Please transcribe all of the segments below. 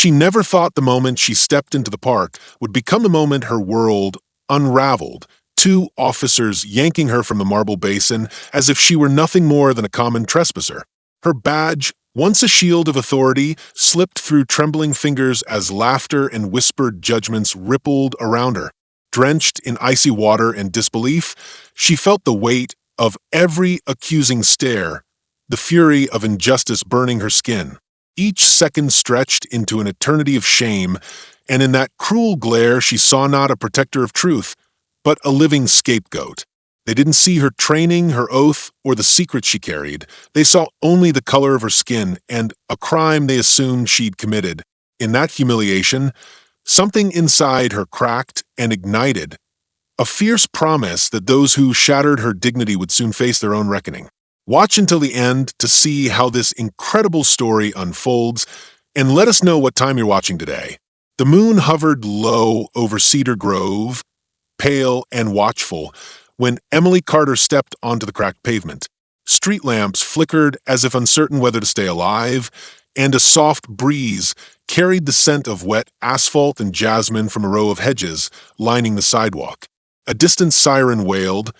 She never thought the moment she stepped into the park would become the moment her world unraveled, two officers yanking her from the marble basin as if she were nothing more than a common trespasser. Her badge, once a shield of authority, slipped through trembling fingers as laughter and whispered judgments rippled around her. Drenched in icy water and disbelief, she felt the weight of every accusing stare, the fury of injustice burning her skin. Each second stretched into an eternity of shame, and in that cruel glare she saw not a protector of truth, but a living scapegoat. They didn't see her training, her oath, or the secrets she carried. They saw only the color of her skin and a crime they assumed she'd committed. In that humiliation, something inside her cracked and ignited, a fierce promise that those who shattered her dignity would soon face their own reckoning. Watch until the end to see how this incredible story unfolds, and let us know what time you're watching today. The moon hovered low over Cedar Grove, pale and watchful, when Emily Carter stepped onto the cracked pavement. Street lamps flickered as if uncertain whether to stay alive, and a soft breeze carried the scent of wet asphalt and jasmine from a row of hedges lining the sidewalk. A distant siren wailed,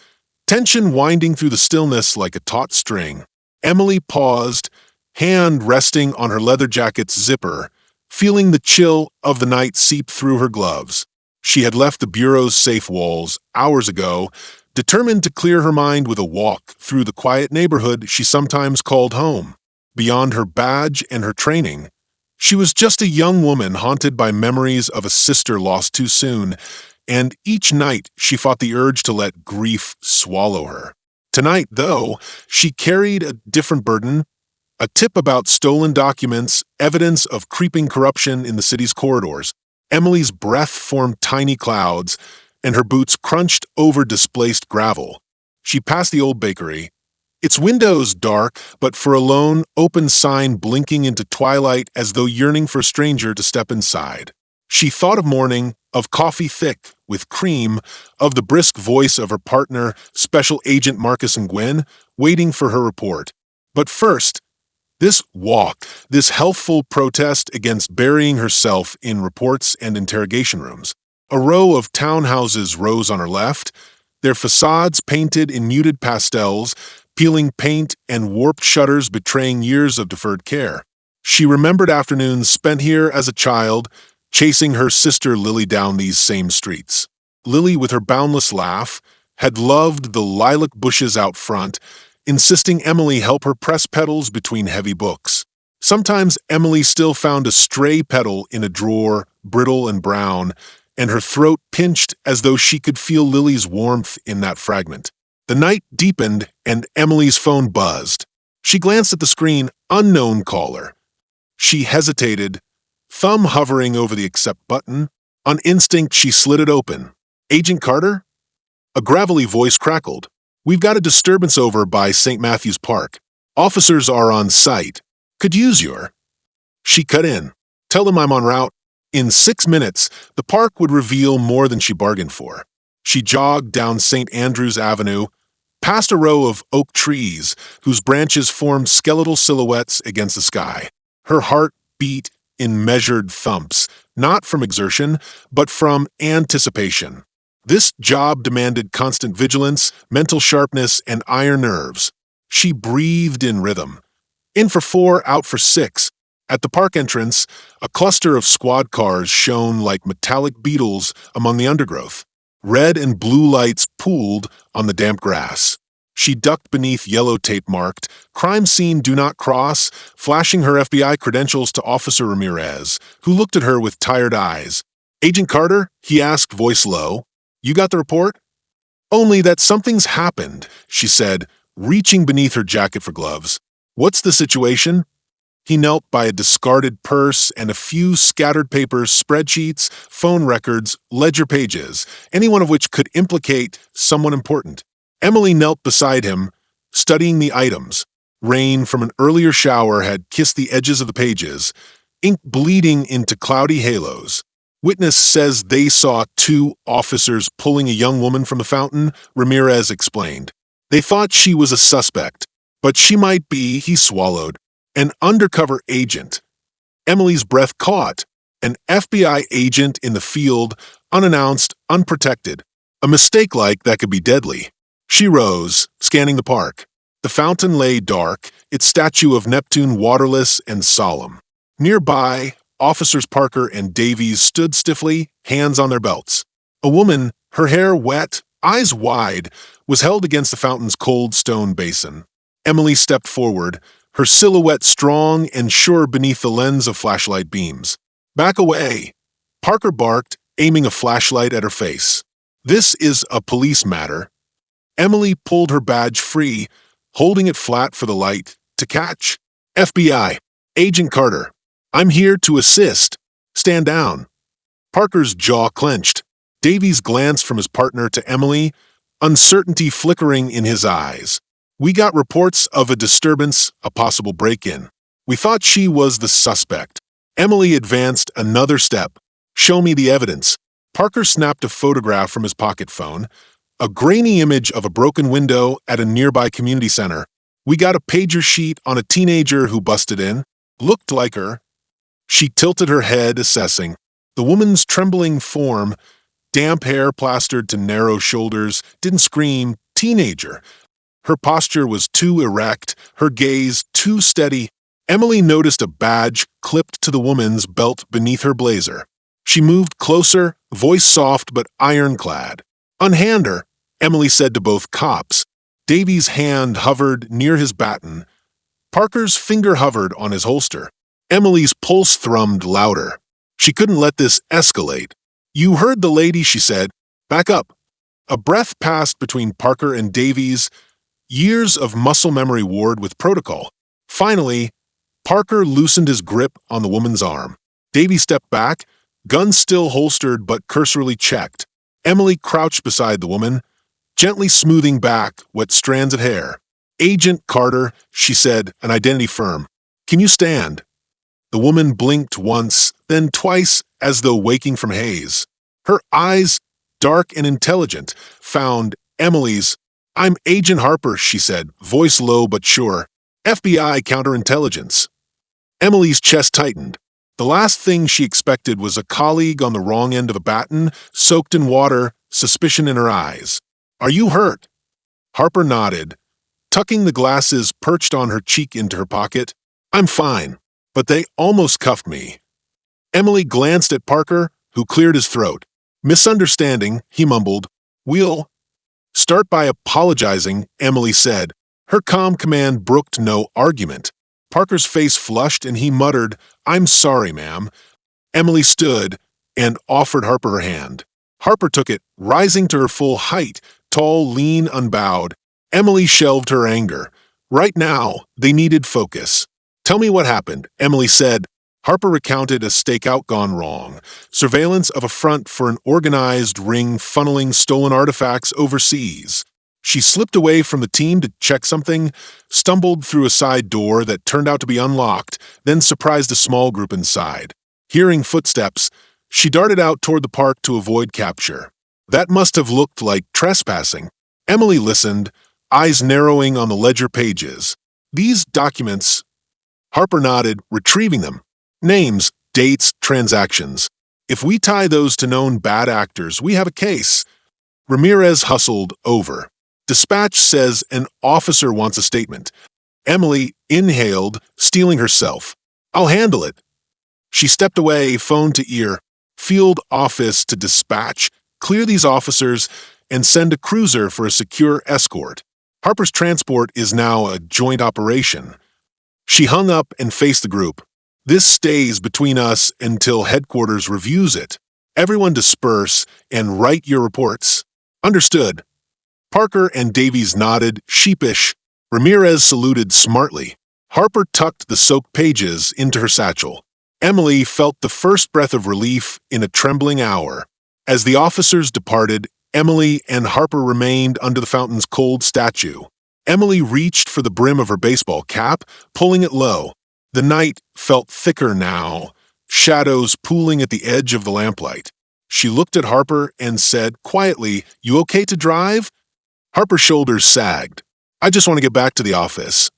tension winding through the stillness like a taut string. Emily paused, hand resting on her leather jacket's zipper, feeling the chill of the night seep through her gloves. She had left the bureau's safe walls hours ago, determined to clear her mind with a walk through the quiet neighborhood she sometimes called home. Beyond her badge and her training, she was just a young woman haunted by memories of a sister lost too soon, and each night she fought the urge to let grief swallow her. Tonight, though, she carried a different burden, a tip about stolen documents, evidence of creeping corruption in the city's corridors. Emily's breath formed tiny clouds, and her boots crunched over displaced gravel. She passed the old bakery, its windows dark, but for a lone, open sign blinking into twilight as though yearning for a stranger to step inside. She thought of morning, of coffee thick with cream, of the brisk voice of her partner, Special Agent Marcus Nguyen, waiting for her report. But first, this walk, this healthful protest against burying herself in reports and interrogation rooms. A row of townhouses rose on her left, their facades painted in muted pastels, peeling paint and warped shutters betraying years of deferred care. She remembered afternoons spent here as a child, chasing her sister Lily down these same streets. Lily, with her boundless laugh, had loved the lilac bushes out front, insisting Emily help her press petals between heavy books. Sometimes Emily still found a stray petal in a drawer, brittle and brown, and her throat pinched as though she could feel Lily's warmth in that fragment. The night deepened, and Emily's phone buzzed. She glanced at the screen, unknown caller. She hesitated, thumb hovering over the accept button. On instinct, she slid it open. Agent Carter? A gravelly voice crackled. We've got a disturbance over by St. Matthew's Park. Officers are on site. Could use your... She cut in. Tell them I'm en route. In 6 minutes, the park would reveal more than she bargained for. She jogged down St. Andrews Avenue, past a row of oak trees whose branches formed skeletal silhouettes against the sky. Her heart beat in measured thumps, not from exertion, but from anticipation. This job demanded constant vigilance, mental sharpness, and iron nerves. She breathed in rhythm. In for 4, out for 6. At the park entrance, a cluster of squad cars shone like metallic beetles among the undergrowth. Red and blue lights pooled on the damp grass. She ducked beneath yellow tape marked, "Crime scene do not cross," flashing her FBI credentials to Officer Ramirez, who looked at her with tired eyes. "Agent Carter?" he asked, voice low. "You got the report?" "Only that something's happened," she said, reaching beneath her jacket for gloves. "What's the situation?" He knelt by a discarded purse and a few scattered papers, spreadsheets, phone records, ledger pages, any one of which could implicate someone important. Emily knelt beside him, studying the items. Rain from an earlier shower had kissed the edges of the pages, ink bleeding into cloudy halos. "Witness says they saw 2 officers pulling a young woman from the fountain," Ramirez explained. "They thought she was a suspect, but she might be," he swallowed, "an undercover agent." Emily's breath caught. An FBI agent in the field, unannounced, unprotected. A mistake like that could be deadly. She rose, scanning the park. The fountain lay dark, its statue of Neptune waterless and solemn. Nearby, Officers Parker and Davies stood stiffly, hands on their belts. A woman, her hair wet, eyes wide, was held against the fountain's cold stone basin. Emily stepped forward, her silhouette strong and sure beneath the lens of flashlight beams. "Back away!" Parker barked, aiming a flashlight at her face. "This is a police matter." Emily pulled her badge free, holding it flat for the light to catch. "FBI, Agent Carter. I'm here to assist. Stand down." Parker's jaw clenched. Davies glanced from his partner to Emily, uncertainty flickering in his eyes. "We got reports of a disturbance, a possible break-in. We thought she was the suspect." Emily advanced another step. "Show me the evidence." Parker snapped a photograph from his pocket phone, a grainy image of a broken window at a nearby community center. "We got a pager sheet on a teenager who busted in. Looked like her." She tilted her head, assessing. The woman's trembling form, damp hair plastered to narrow shoulders, didn't scream teenager. Her posture was too erect, her gaze too steady. Emily noticed a badge clipped to the woman's belt beneath her blazer. She moved closer, voice soft but ironclad. "Unhand her," Emily said to both cops. Davies' hand hovered near his baton. Parker's finger hovered on his holster. Emily's pulse thrummed louder. She couldn't let this escalate. "You heard the lady," she said. "Back up." A breath passed between Parker and Davies, years of muscle memory warred with protocol. Finally, Parker loosened his grip on the woman's arm. Davies stepped back, gun still holstered but cursorily checked. Emily crouched beside the woman, gently smoothing back wet strands of hair. "Agent Carter," she said, an identity firm. "Can you stand?" The woman blinked once, then twice, as though waking from haze. Her eyes, dark and intelligent, found Emily's. "I'm Agent Harper," she said, voice low but sure. "FBI counterintelligence." Emily's chest tightened. The last thing she expected was a colleague on the wrong end of a baton, soaked in water, suspicion in her eyes. "Are you hurt?" Harper nodded, tucking the glasses perched on her cheek into her pocket. "I'm fine, but they almost cuffed me." Emily glanced at Parker, who cleared his throat. "Misunderstanding," he mumbled. "We'll start by apologizing," Emily said. Her calm command brooked no argument. Parker's face flushed and he muttered, "I'm sorry, ma'am." Emily stood and offered Harper her hand. Harper took it, rising to her full height, tall, lean, unbowed. Emily shelved her anger. Right now, they needed focus. "Tell me what happened," Emily said. Harper recounted a stakeout gone wrong, surveillance of a front for an organized ring funneling stolen artifacts overseas. She slipped away from the team to check something, stumbled through a side door that turned out to be unlocked, then surprised a small group inside. Hearing footsteps, she darted out toward the park to avoid capture. That must have looked like trespassing. Emily listened, eyes narrowing on the ledger pages. "These documents..." Harper nodded, retrieving them. "Names, dates, transactions. If we tie those to known bad actors, we have a case." Ramirez hustled over. "Dispatch says an officer wants a statement." Emily inhaled, steeling herself. "I'll handle it." She stepped away, phone to ear. "Field office to dispatch. Clear these officers and send a cruiser for a secure escort. Harper's transport is now a joint operation." She hung up and faced the group. "This stays between us until headquarters reviews it. Everyone disperse and write your reports." "Understood." Parker and Davies nodded, sheepish. Ramirez saluted smartly. Harper tucked the soaked pages into her satchel. Emily felt the first breath of relief in a trembling hour. As the officers departed, Emily and Harper remained under the fountain's cold statue. Emily reached for the brim of her baseball cap, pulling it low. The night felt thicker now, shadows pooling at the edge of the lamplight. She looked at Harper and said quietly, "You okay to drive?" Harper's shoulders sagged. "I just want to get back to the office."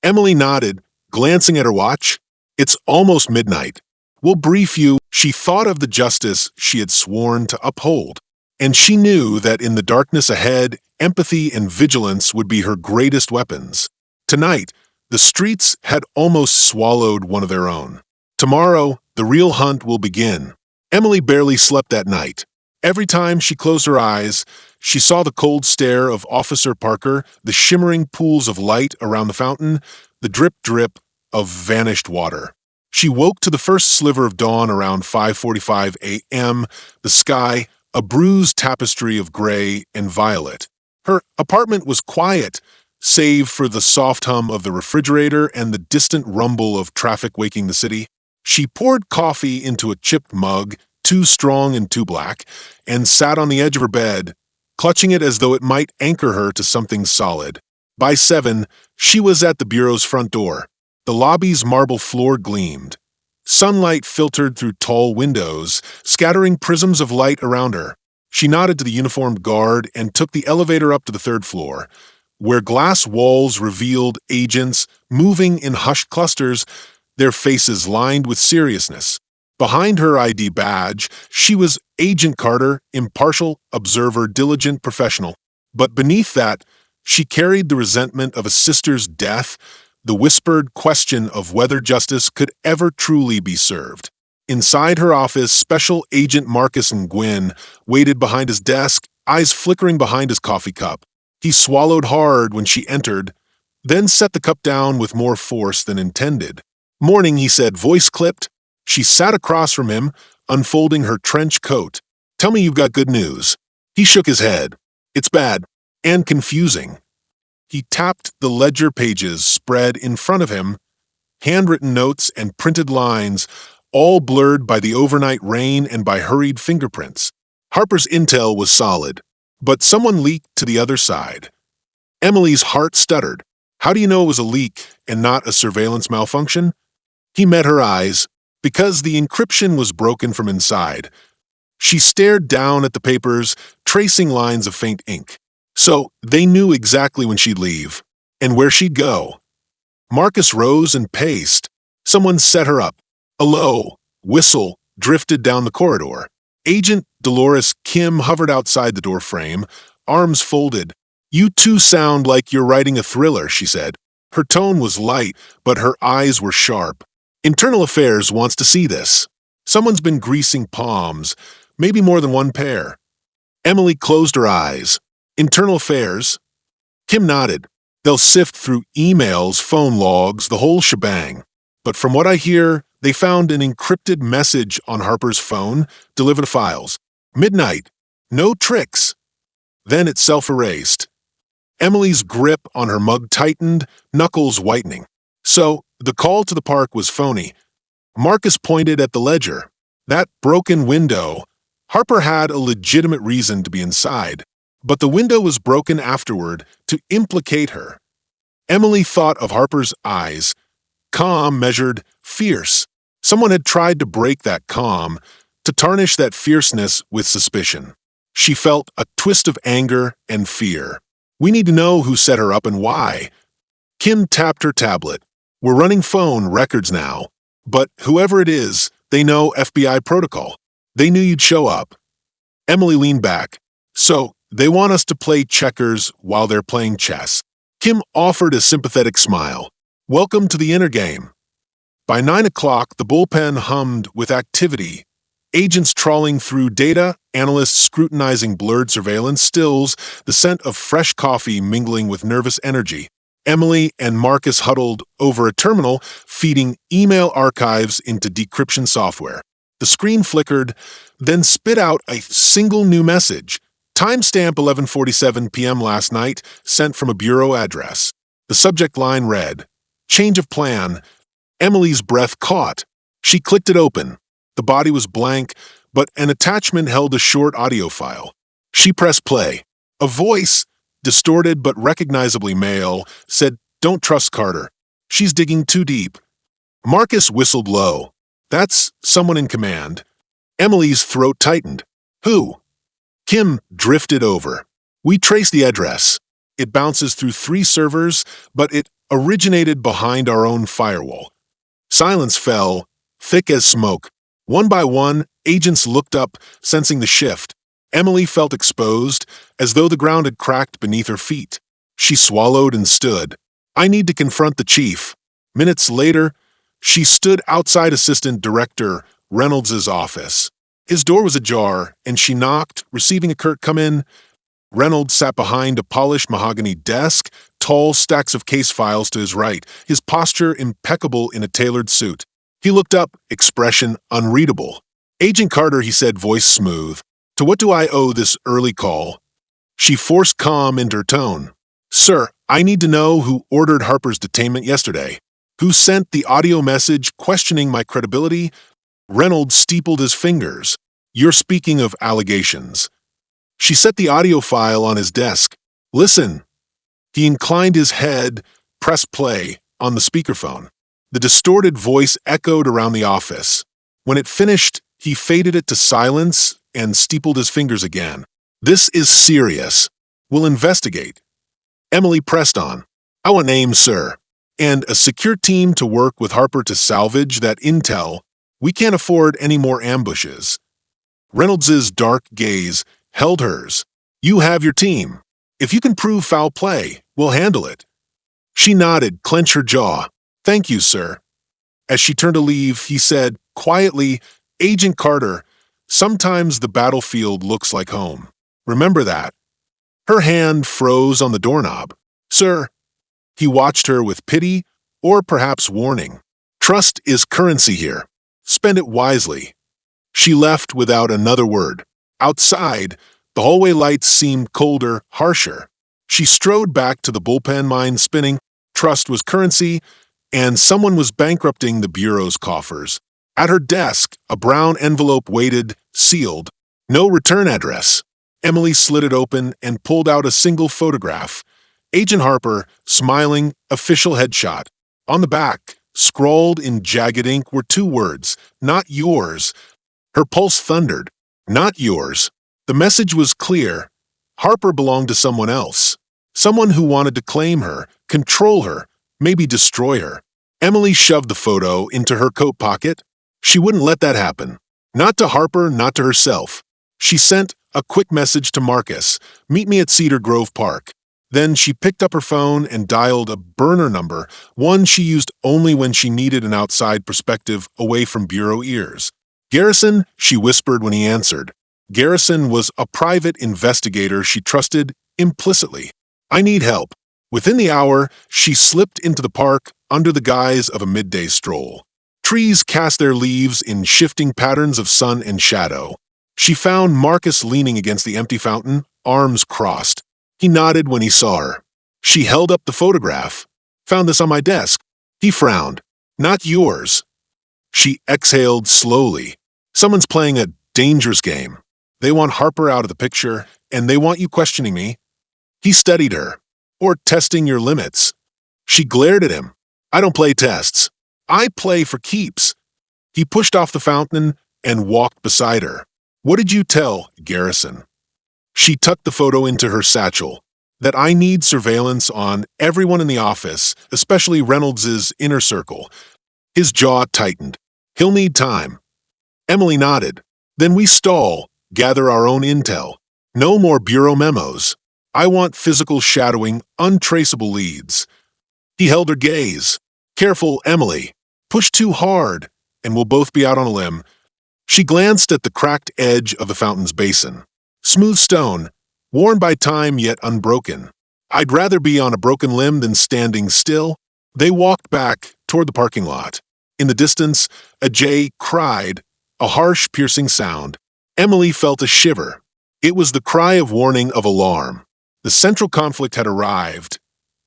Emily nodded, glancing at her watch. "It's almost midnight. We'll brief you." She thought of the justice she had sworn to uphold, and she knew that in the darkness ahead, empathy and vigilance would be her greatest weapons. Tonight, the streets had almost swallowed one of their own. Tomorrow, the real hunt will begin. Emily barely slept that night. Every time she closed her eyes, she saw the cold stare of Officer Parker, the shimmering pools of light around the fountain, the drip-drip of vanished water. She woke to the first sliver of dawn around 5:45 a.m., the sky, a bruised tapestry of gray and violet. Her apartment was quiet, save for the soft hum of the refrigerator and the distant rumble of traffic waking the city. She poured coffee into a chipped mug, too strong and too black, and sat on the edge of her bed, clutching it as though it might anchor her to something solid. By 7, she was at the bureau's front door. The lobby's marble floor gleamed. Sunlight filtered through tall windows, scattering prisms of light around her. She nodded to the uniformed guard and took the elevator up to the 3rd floor, where glass walls revealed agents moving in hushed clusters, their faces lined with seriousness. Behind her ID badge, she was Agent Carter, impartial, observer, diligent, professional. But beneath that, she carried the resentment of a sister's death, the whispered question of whether justice could ever truly be served. Inside her office, Special Agent Marcus Nguyen waited behind his desk, eyes flickering behind his coffee cup. He swallowed hard when she entered, then set the cup down with more force than intended. "Morning," he said, voice clipped. She sat across from him, unfolding her trench coat. "Tell me you've got good news." He shook his head. "It's bad and confusing." He tapped the ledger pages spread in front of him, handwritten notes and printed lines, all blurred by the overnight rain and by hurried fingerprints. Harper's intel was solid, but someone leaked to the other side. Emily's heart stuttered. How do you know it was a leak and not a surveillance malfunction? He met her eyes. Because the encryption was broken from inside. She stared down at the papers, tracing lines of faint ink. So they knew exactly when she'd leave and where she'd go. Marcus rose and paced. Someone set her up. A low whistle drifted down the corridor. Agent Dolores Kim hovered outside the door frame, arms folded. "You two sound like you're writing a thriller," she said. Her tone was light, but her eyes were sharp. "Internal Affairs wants to see this. Someone's been greasing palms, maybe more than one pair." Emily closed her eyes. "Internal Affairs?" Kim nodded. "They'll sift through emails, phone logs, the whole shebang. But from what I hear, they found an encrypted message on Harper's phone, delivered to files. Midnight. No tricks." Then it self-erased. Emily's grip on her mug tightened, knuckles whitening. So, the call to the park was phony. Marcus pointed at the ledger. That broken window. Harper had a legitimate reason to be inside, but the window was broken afterward to implicate her. Emily thought of Harper's eyes. Calm measured fierce. Someone had tried to break that calm, to tarnish that fierceness with suspicion. She felt a twist of anger and fear. "We need to know who set her up and why." Kim tapped her tablet. "We're running phone records now. But whoever it is, they know FBI protocol. They knew you'd show up." Emily leaned back. "So, they want us to play checkers while they're playing chess." Kim offered a sympathetic smile. "Welcome to the inner game." By 9 o'clock, the bullpen hummed with activity. Agents trawling through data, analysts scrutinizing blurred surveillance stills, the scent of fresh coffee mingling with nervous energy. Emily and Marcus huddled over a terminal, feeding email archives into decryption software. The screen flickered, then spit out a single new message. Timestamp 11:47 p.m. last night, sent from a bureau address. The subject line read, "Change of plan." Emily's breath caught. She clicked it open. The body was blank, but an attachment held a short audio file. She pressed play. A voice, distorted but recognizably male, said, "Don't trust Carter. She's digging too deep." Marcus whistled low. "That's someone in command." Emily's throat tightened. "Who?" Kim drifted over. "We traced the address. It bounces through 3 servers, but it originated behind our own firewall." Silence fell, thick as smoke. One by one, agents looked up, sensing the shift. Emily felt exposed, as though the ground had cracked beneath her feet. She swallowed and stood. I need to confront the chief. Minutes later, she stood outside Assistant Director Reynolds's office. His door was ajar, and she knocked, receiving a curt "come in." Reynolds sat behind a polished mahogany desk, tall stacks of case files to his right, his posture impeccable in a tailored suit. He looked up, expression unreadable. "Agent Carter," he said, voice smooth. "To what do I owe this early call?" She forced calm into her tone. "Sir, I need to know who ordered Harper's detainment yesterday. Who sent the audio message questioning my credibility?" Reynolds steepled his fingers. "You're speaking of allegations." She set the audio file on his desk. "Listen." He inclined his head, pressed play, on the speakerphone. The distorted voice echoed around the office. When it finished, he faded it to silence and steepled his fingers again. "This is serious. We'll investigate." Emily pressed on. "I want names, sir. And a secure team to work with Harper to salvage that intel. We can't afford any more ambushes." Reynolds's dark gaze held hers. "You have your team. If you can prove foul play, we'll handle it." She nodded, clenched her jaw. "Thank you, sir." As she turned to leave, he said, quietly, "Agent Carter, sometimes the battlefield looks like home. Remember that." Her hand froze on the doorknob. "Sir." He watched her with pity, or perhaps warning. "Trust is currency here. Spend it wisely." She left without another word. Outside, the hallway lights seemed colder, harsher. She strode back to the bullpen mind spinning. Trust was currency, and someone was bankrupting the bureau's coffers. At her desk, a brown envelope waited, sealed. No return address. Emily slid it open and pulled out a single photograph. Agent Harper, smiling, official headshot. On the back, scrawled in jagged ink, were two words, "Not yours." Her pulse thundered. Not yours. The message was clear. Harper belonged to someone else. Someone who wanted to claim her, control her, maybe destroy her. Emily shoved the photo into her coat pocket. She wouldn't let that happen. Not to Harper, not to herself. She sent a quick message to Marcus, "Meet me at Cedar Grove Park." Then she picked up her phone and dialed a burner number, one she used only when she needed an outside perspective away from bureau ears. "Garrison," she whispered when he answered. Garrison was a private investigator she trusted implicitly. "I need help." Within the hour, she slipped into the park under the guise of a midday stroll. Trees cast their leaves in shifting patterns of sun and shadow. She found Marcus leaning against the empty fountain, arms crossed. He nodded when he saw her. She held up the photograph. "Found this on my desk." He frowned. "Not yours." She exhaled slowly. "Someone's playing a dangerous game. They want Harper out of the picture, and they want you questioning me." He studied her. "Or testing your limits." She glared at him. "I don't play tests. I play for keeps." He pushed off the fountain and walked beside her. "What did you tell Garrison?" She tucked the photo into her satchel. "That I need surveillance on everyone in the office, especially Reynolds's inner circle." His jaw tightened. "He'll need time." Emily nodded. "Then we stall, gather our own intel. No more bureau memos. I want physical shadowing, untraceable leads." He held her gaze. "Careful, Emily. Push too hard, and we'll both be out on a limb." She glanced at the cracked edge of the fountain's basin. Smooth stone, worn by time yet unbroken. "I'd rather be on a broken limb than standing still." They walked back toward the parking lot. In the distance, a jay cried, a harsh, piercing sound. Emily felt a shiver. It was the cry of warning, of alarm. The central conflict had arrived.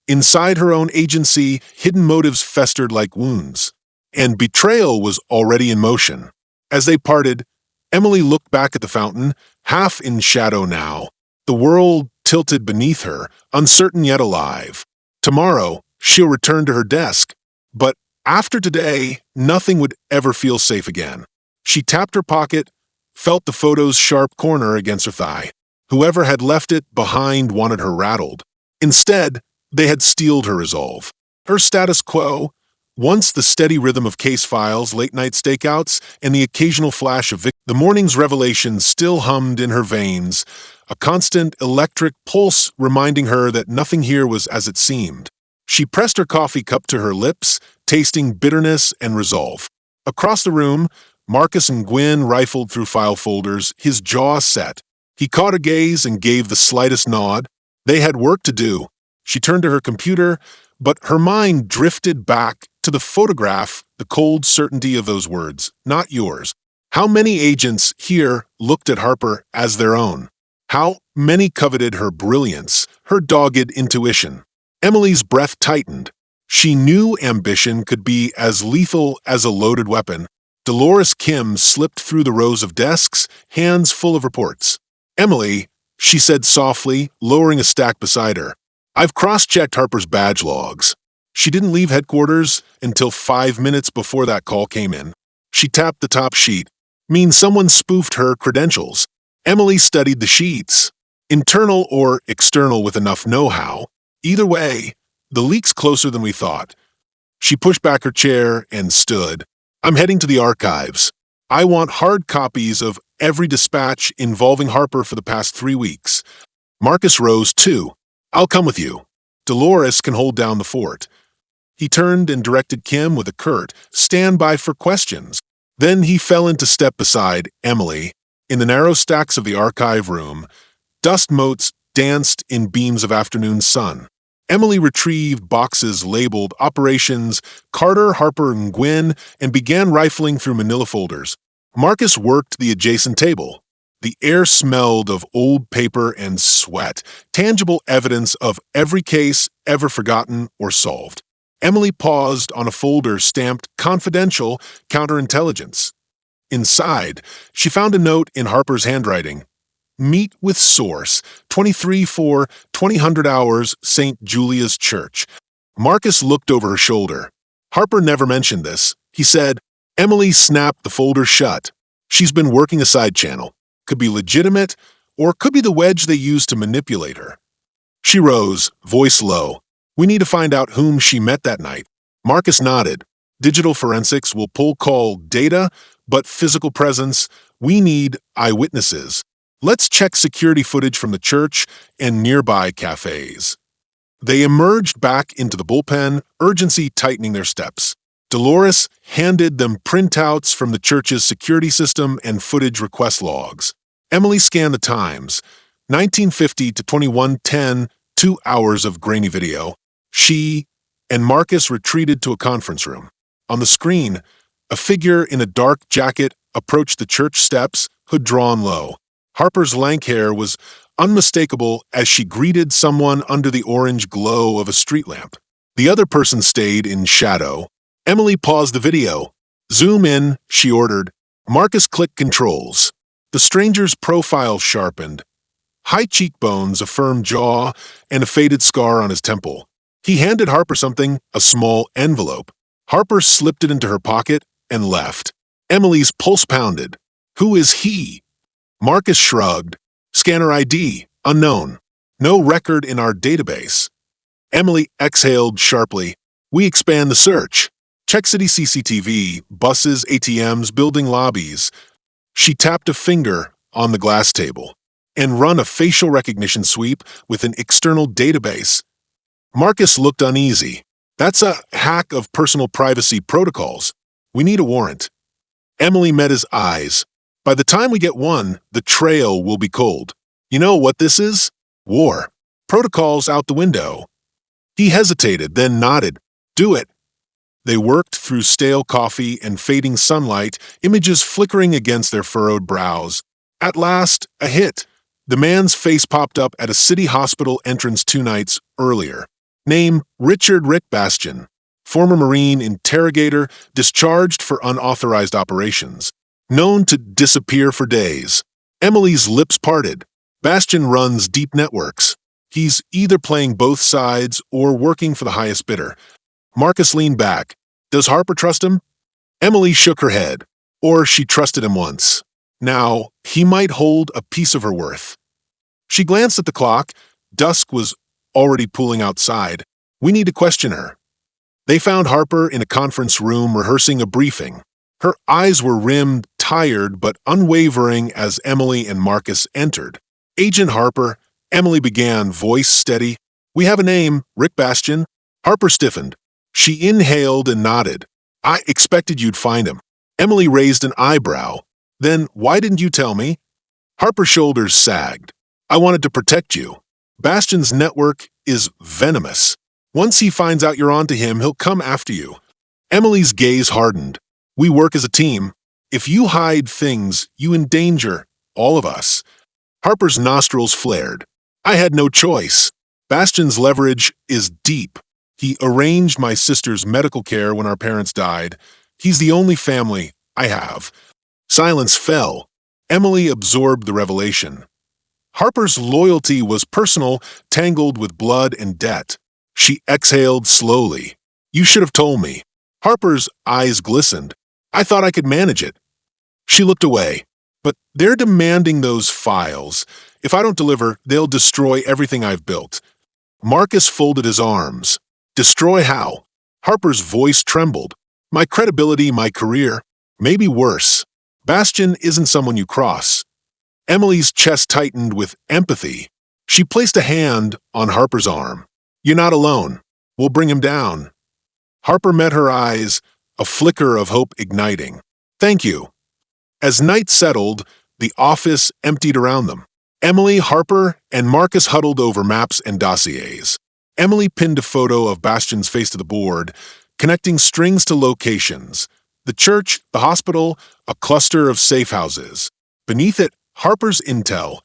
Inside her own agency, hidden motives festered like wounds, and betrayal was already in motion. As they parted, Emily looked back at the fountain, half in shadow now, the world tilted beneath her, uncertain yet alive. Tomorrow, she'll return to her desk, but after today, nothing would ever feel safe again. She tapped her pocket, felt the photo's sharp corner against her thigh. Whoever had left it behind wanted her rattled. Instead, they had steeled her resolve. Her status quo, Once the steady rhythm of case files, late-night stakeouts, and the occasional flash of the morning's revelation still hummed in her veins, a constant electric pulse reminding her that nothing here was as it seemed. She pressed her coffee cup to her lips, tasting bitterness and resolve. Across the room, Marcus and Gwyn rifled through file folders, his jaw set. He caught a gaze and gave the slightest nod. They had work to do. She turned to her computer, but her mind drifted back to the photograph, the cold certainty of those words, not yours. How many agents here looked at Harper as their own? How many coveted her brilliance, her dogged intuition? Emily's breath tightened. She knew ambition could be as lethal as a loaded weapon. Dolores Kim slipped through the rows of desks, hands full of reports. "Emily," she said softly, lowering a stack beside her, "I've cross-checked Harper's badge logs. She didn't leave headquarters until 5 minutes before that call came in." She tapped the top sheet. "Means someone spoofed her credentials." Emily studied the sheets. Internal or external with enough know-how. Either way, the leak's closer than we thought. She pushed back her chair and stood. "I'm heading to the archives. I want hard copies of every dispatch involving Harper for the past 3 weeks." Marcus rose too. "I'll come with you. Dolores can hold down the fort." He turned and directed Kim with a curt, "Stand by for questions." Then he fell into step beside Emily. In the narrow stacks of the archive room, dust motes danced in beams of afternoon sun. Emily retrieved boxes labeled Operations Carter, Harper, and Gwyn and began rifling through manila folders. Marcus worked the adjacent table. The air smelled of old paper and sweat, tangible evidence of every case ever forgotten or solved. Emily paused on a folder stamped Confidential Counterintelligence. Inside, she found a note in Harper's handwriting. "Meet with source, 23/4/2000 hours, St. Julia's Church." Marcus looked over her shoulder. Harper never mentioned this. He said, Emily snapped the folder shut. "She's been working a side channel. Could be legitimate, or could be the wedge they used to manipulate her." She rose, voice low. "We need to find out whom she met that night." Marcus nodded. "Digital forensics will pull call data, but physical presence, we need eyewitnesses. Let's check security footage from the church and nearby cafes." They emerged back into the bullpen, urgency tightening their steps. Dolores handed them printouts from the church's security system and footage request logs. Emily scanned the times. 1950 to 2110, 2 hours of grainy video. She and Marcus retreated to a conference room. On the screen, a figure in a dark jacket approached the church steps, hood drawn low. Harper's lank hair was unmistakable as she greeted someone under the orange glow of a street lamp. The other person stayed in shadow. Emily paused the video. "Zoom in," she ordered. Marcus clicked controls. The stranger's profile sharpened. High cheekbones, a firm jaw, and a faded scar on his temple. He handed Harper something, a small envelope. Harper slipped it into her pocket and left. Emily's pulse pounded. "Who is he?" Marcus shrugged. "Scanner ID, unknown. No record in our database." Emily exhaled sharply. "We expand the search. Check city CCTV, buses, ATMs, building lobbies." She tapped a finger on the glass table. "And run a facial recognition sweep with an external database." Marcus looked uneasy. "That's a hack of personal privacy protocols. We need a warrant." Emily met his eyes. "By the time we get one, the trail will be cold. You know what this is? War. Protocols out the window." He hesitated, then nodded. "Do it." They worked through stale coffee and fading sunlight, images flickering against their furrowed brows. At last, a hit. The man's face popped up at a city hospital entrance 2 nights earlier. Name Richard Rick Bastian. Former Marine interrogator, discharged for unauthorized operations. Known to disappear for days. Emily's lips parted. Bastian runs deep networks. He's either playing both sides or working for the highest bidder. Marcus leaned back. Does Harper trust him? Emily shook her head. Or she trusted him once. Now, he might hold a piece of her worth. She glanced at the clock. Dusk was already pooling outside. We need to question her. They found Harper in a conference room rehearsing a briefing. Her eyes were rimmed, tired, but unwavering as Emily and Marcus entered. "Agent Harper," Emily began, voice steady. "We have a name, Rick Bastian." Harper stiffened. She inhaled and nodded. "I expected you'd find him." Emily raised an eyebrow. "Then why didn't you tell me?" Harper's shoulders sagged. "I wanted to protect you. Bastian's network is venomous. Once he finds out you're onto him, he'll come after you." Emily's gaze hardened. "We work as a team. If you hide things, you endanger all of us." Harper's nostrils flared. "I had no choice. Bastian's leverage is deep. He arranged my sister's medical care when our parents died. He's the only family I have." Silence fell. Emily absorbed the revelation. Harper's loyalty was personal, tangled with blood and debt. She exhaled slowly. "You should have told me." Harper's eyes glistened. "I thought I could manage it." She looked away. "But they're demanding those files. If I don't deliver, they'll destroy everything I've built." Marcus folded his arms. "Destroy how?" Harper's voice trembled. "My credibility, my career. Maybe worse. Bastian isn't someone you cross." Emily's chest tightened with empathy. She placed a hand on Harper's arm. "You're not alone. We'll bring him down." Harper met her eyes, a flicker of hope igniting. "Thank you." As night settled, the office emptied around them. Emily, Harper, and Marcus huddled over maps and dossiers. Emily pinned a photo of Bastian's face to the board, connecting strings to locations. The church, the hospital, a cluster of safe houses. Beneath it, Harper's intel.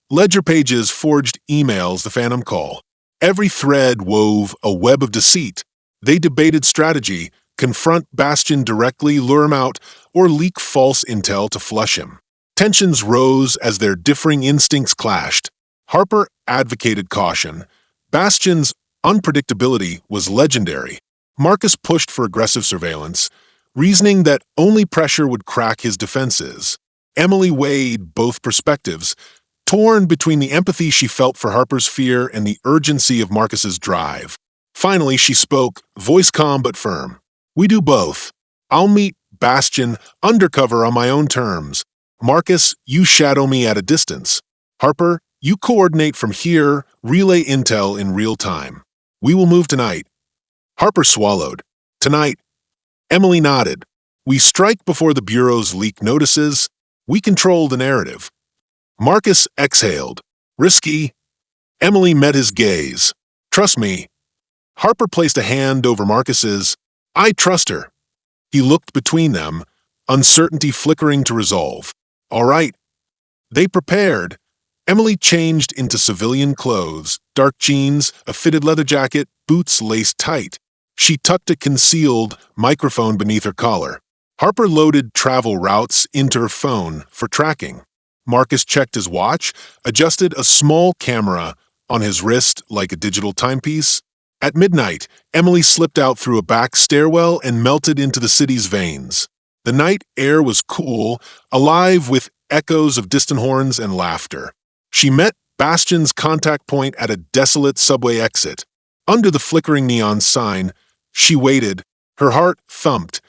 Ledger pages forged emails, the phantom call. Every thread wove a web of deceit. They debated strategy, confront Bastian directly, lure him out, or leak false intel to flush him. Tensions rose as their differing instincts clashed. Harper advocated caution. Bastian's unpredictability was legendary. Marcus pushed for aggressive surveillance, reasoning that only pressure would crack his defenses. Emily weighed both perspectives, torn between the empathy she felt for Harper's fear and the urgency of Marcus's drive. Finally, she spoke, voice calm but firm. "We do both. I'll meet Bastian undercover on my own terms. Marcus, you shadow me at a distance. Harper, you coordinate from here, relay intel in real time. We will move tonight." Harper swallowed. "Tonight." Emily nodded. "We strike before the Bureau's leak notices. We control the narrative." Marcus exhaled. "Risky." Emily met his gaze. "Trust me." Harper placed a hand over Marcus's. "I trust her." He looked between them, uncertainty flickering to resolve. "All right." They prepared. Emily changed into civilian clothes, dark jeans, a fitted leather jacket, boots laced tight. She tucked a concealed microphone beneath her collar. Harper loaded travel routes into her phone for tracking. Marcus checked his watch, adjusted a small camera on his wrist like a digital timepiece. At midnight, Emily slipped out through a back stairwell and melted into the city's veins. The night air was cool, alive with echoes of distant horns and laughter. She met Bastian's contact point at a desolate subway exit. Under the flickering neon sign, she waited. Her heart thumped,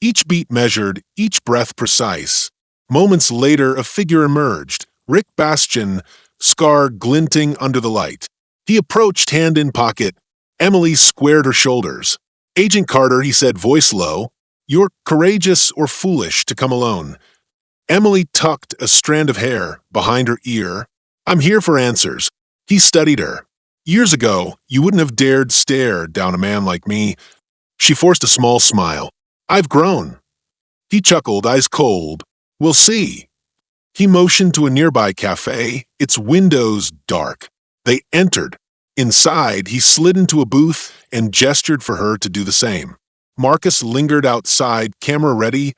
each beat measured, each breath precise. Moments later, a figure emerged, Rick Bastian, scar glinting under the light. He approached, hand in pocket. Emily squared her shoulders. "Agent Carter," he said, voice low, "you're courageous or foolish to come alone." Emily tucked a strand of hair behind her ear. "I'm here for answers." He studied her. "Years ago, you wouldn't have dared stare down a man like me." She forced a small smile. "I've grown." He chuckled, eyes cold. "We'll see." He motioned to a nearby cafe, its windows dark. They entered. Inside, he slid into a booth and gestured for her to do the same. Marcus lingered outside, camera ready.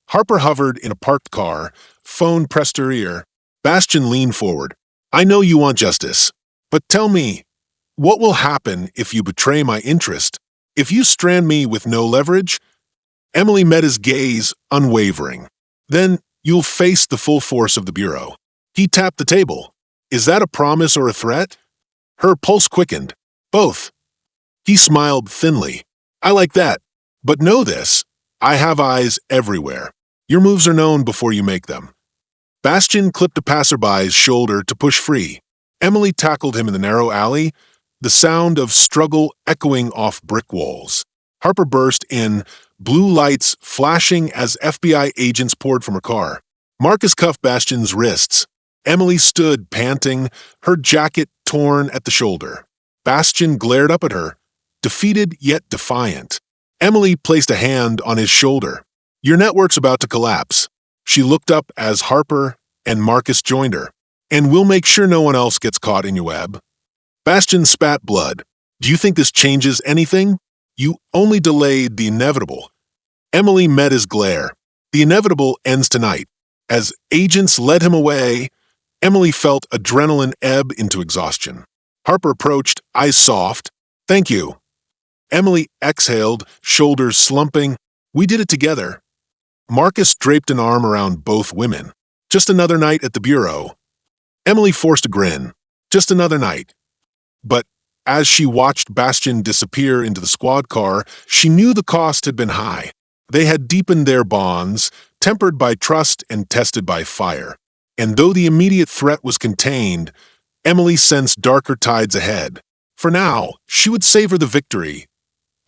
Harper hovered in a parked car, phone pressed her ear. Bastian leaned forward. "I know you want justice, but tell me, what will happen if you betray my interest? If you strand me with no leverage?" Emily met his gaze, unwavering. "Then you'll face the full force of the Bureau." He tapped the table. "Is that a promise or a threat?" Her pulse quickened. "Both." He smiled thinly. I like that. But know this, I have eyes everywhere. Your moves are known before you make them. Bastian clipped a passerby's shoulder to push free. Emily tackled him in the narrow alley, the sound of struggle echoing off brick walls. Harper burst in, blue lights flashing as FBI agents poured from her car. Marcus cuffed Bastian's wrists. Emily stood panting, her jacket torn at the shoulder. Bastian glared up at her, defeated yet defiant. Emily placed a hand on his shoulder. Your network's about to collapse. She looked up as Harper and Marcus joined her. And we'll make sure no one else gets caught in your web. Bastian spat blood. Do you think this changes anything? You only delayed the inevitable. Emily met his glare. The inevitable ends tonight. As agents led him away, Emily felt adrenaline ebb into exhaustion. Harper approached, eyes soft. Thank you. Emily exhaled, shoulders slumping. We did it together. Marcus draped an arm around both women. Just another night at the bureau. Emily forced a grin. Just another night. But as she watched Bastian disappear into the squad car, she knew the cost had been high. They had deepened their bonds, tempered by trust and tested by fire. And though the immediate threat was contained, Emily sensed darker tides ahead. For now, she would savor the victory.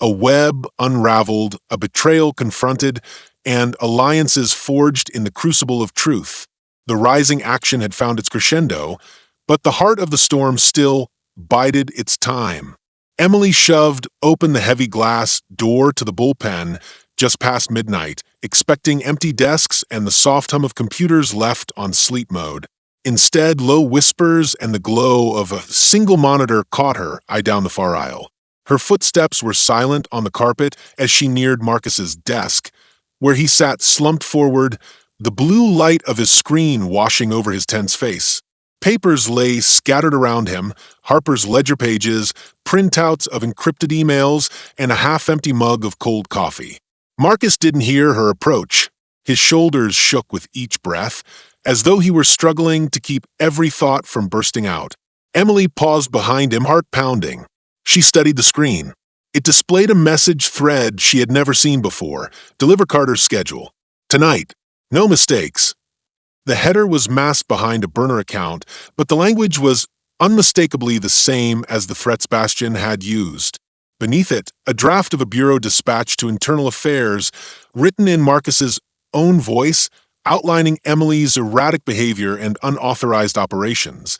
A web unraveled, a betrayal confronted, and alliances forged in the crucible of truth. The rising action had found its crescendo, but the heart of the storm still bided its time. Emily shoved open the heavy glass door to the bullpen just past midnight, expecting empty desks and the soft hum of computers left on sleep mode. Instead, low whispers and the glow of a single monitor caught her eye down the far aisle. Her footsteps were silent on the carpet as she neared Marcus's desk, where he sat slumped forward, the blue light of his screen washing over his tense face. Papers lay scattered around him, Harper's ledger pages, printouts of encrypted emails, and a half-empty mug of cold coffee. Marcus didn't hear her approach. His shoulders shook with each breath, as though he were struggling to keep every thought from bursting out. Emily paused behind him, heart pounding. She studied the screen. It displayed a message thread she had never seen before. Deliver Carter's schedule. Tonight. No mistakes. The header was masked behind a burner account, but the language was unmistakably the same as the threats Bastian had used. Beneath it, a draft of a bureau dispatch to Internal Affairs, written in Marcus's own voice, outlining Emily's erratic behavior and unauthorized operations.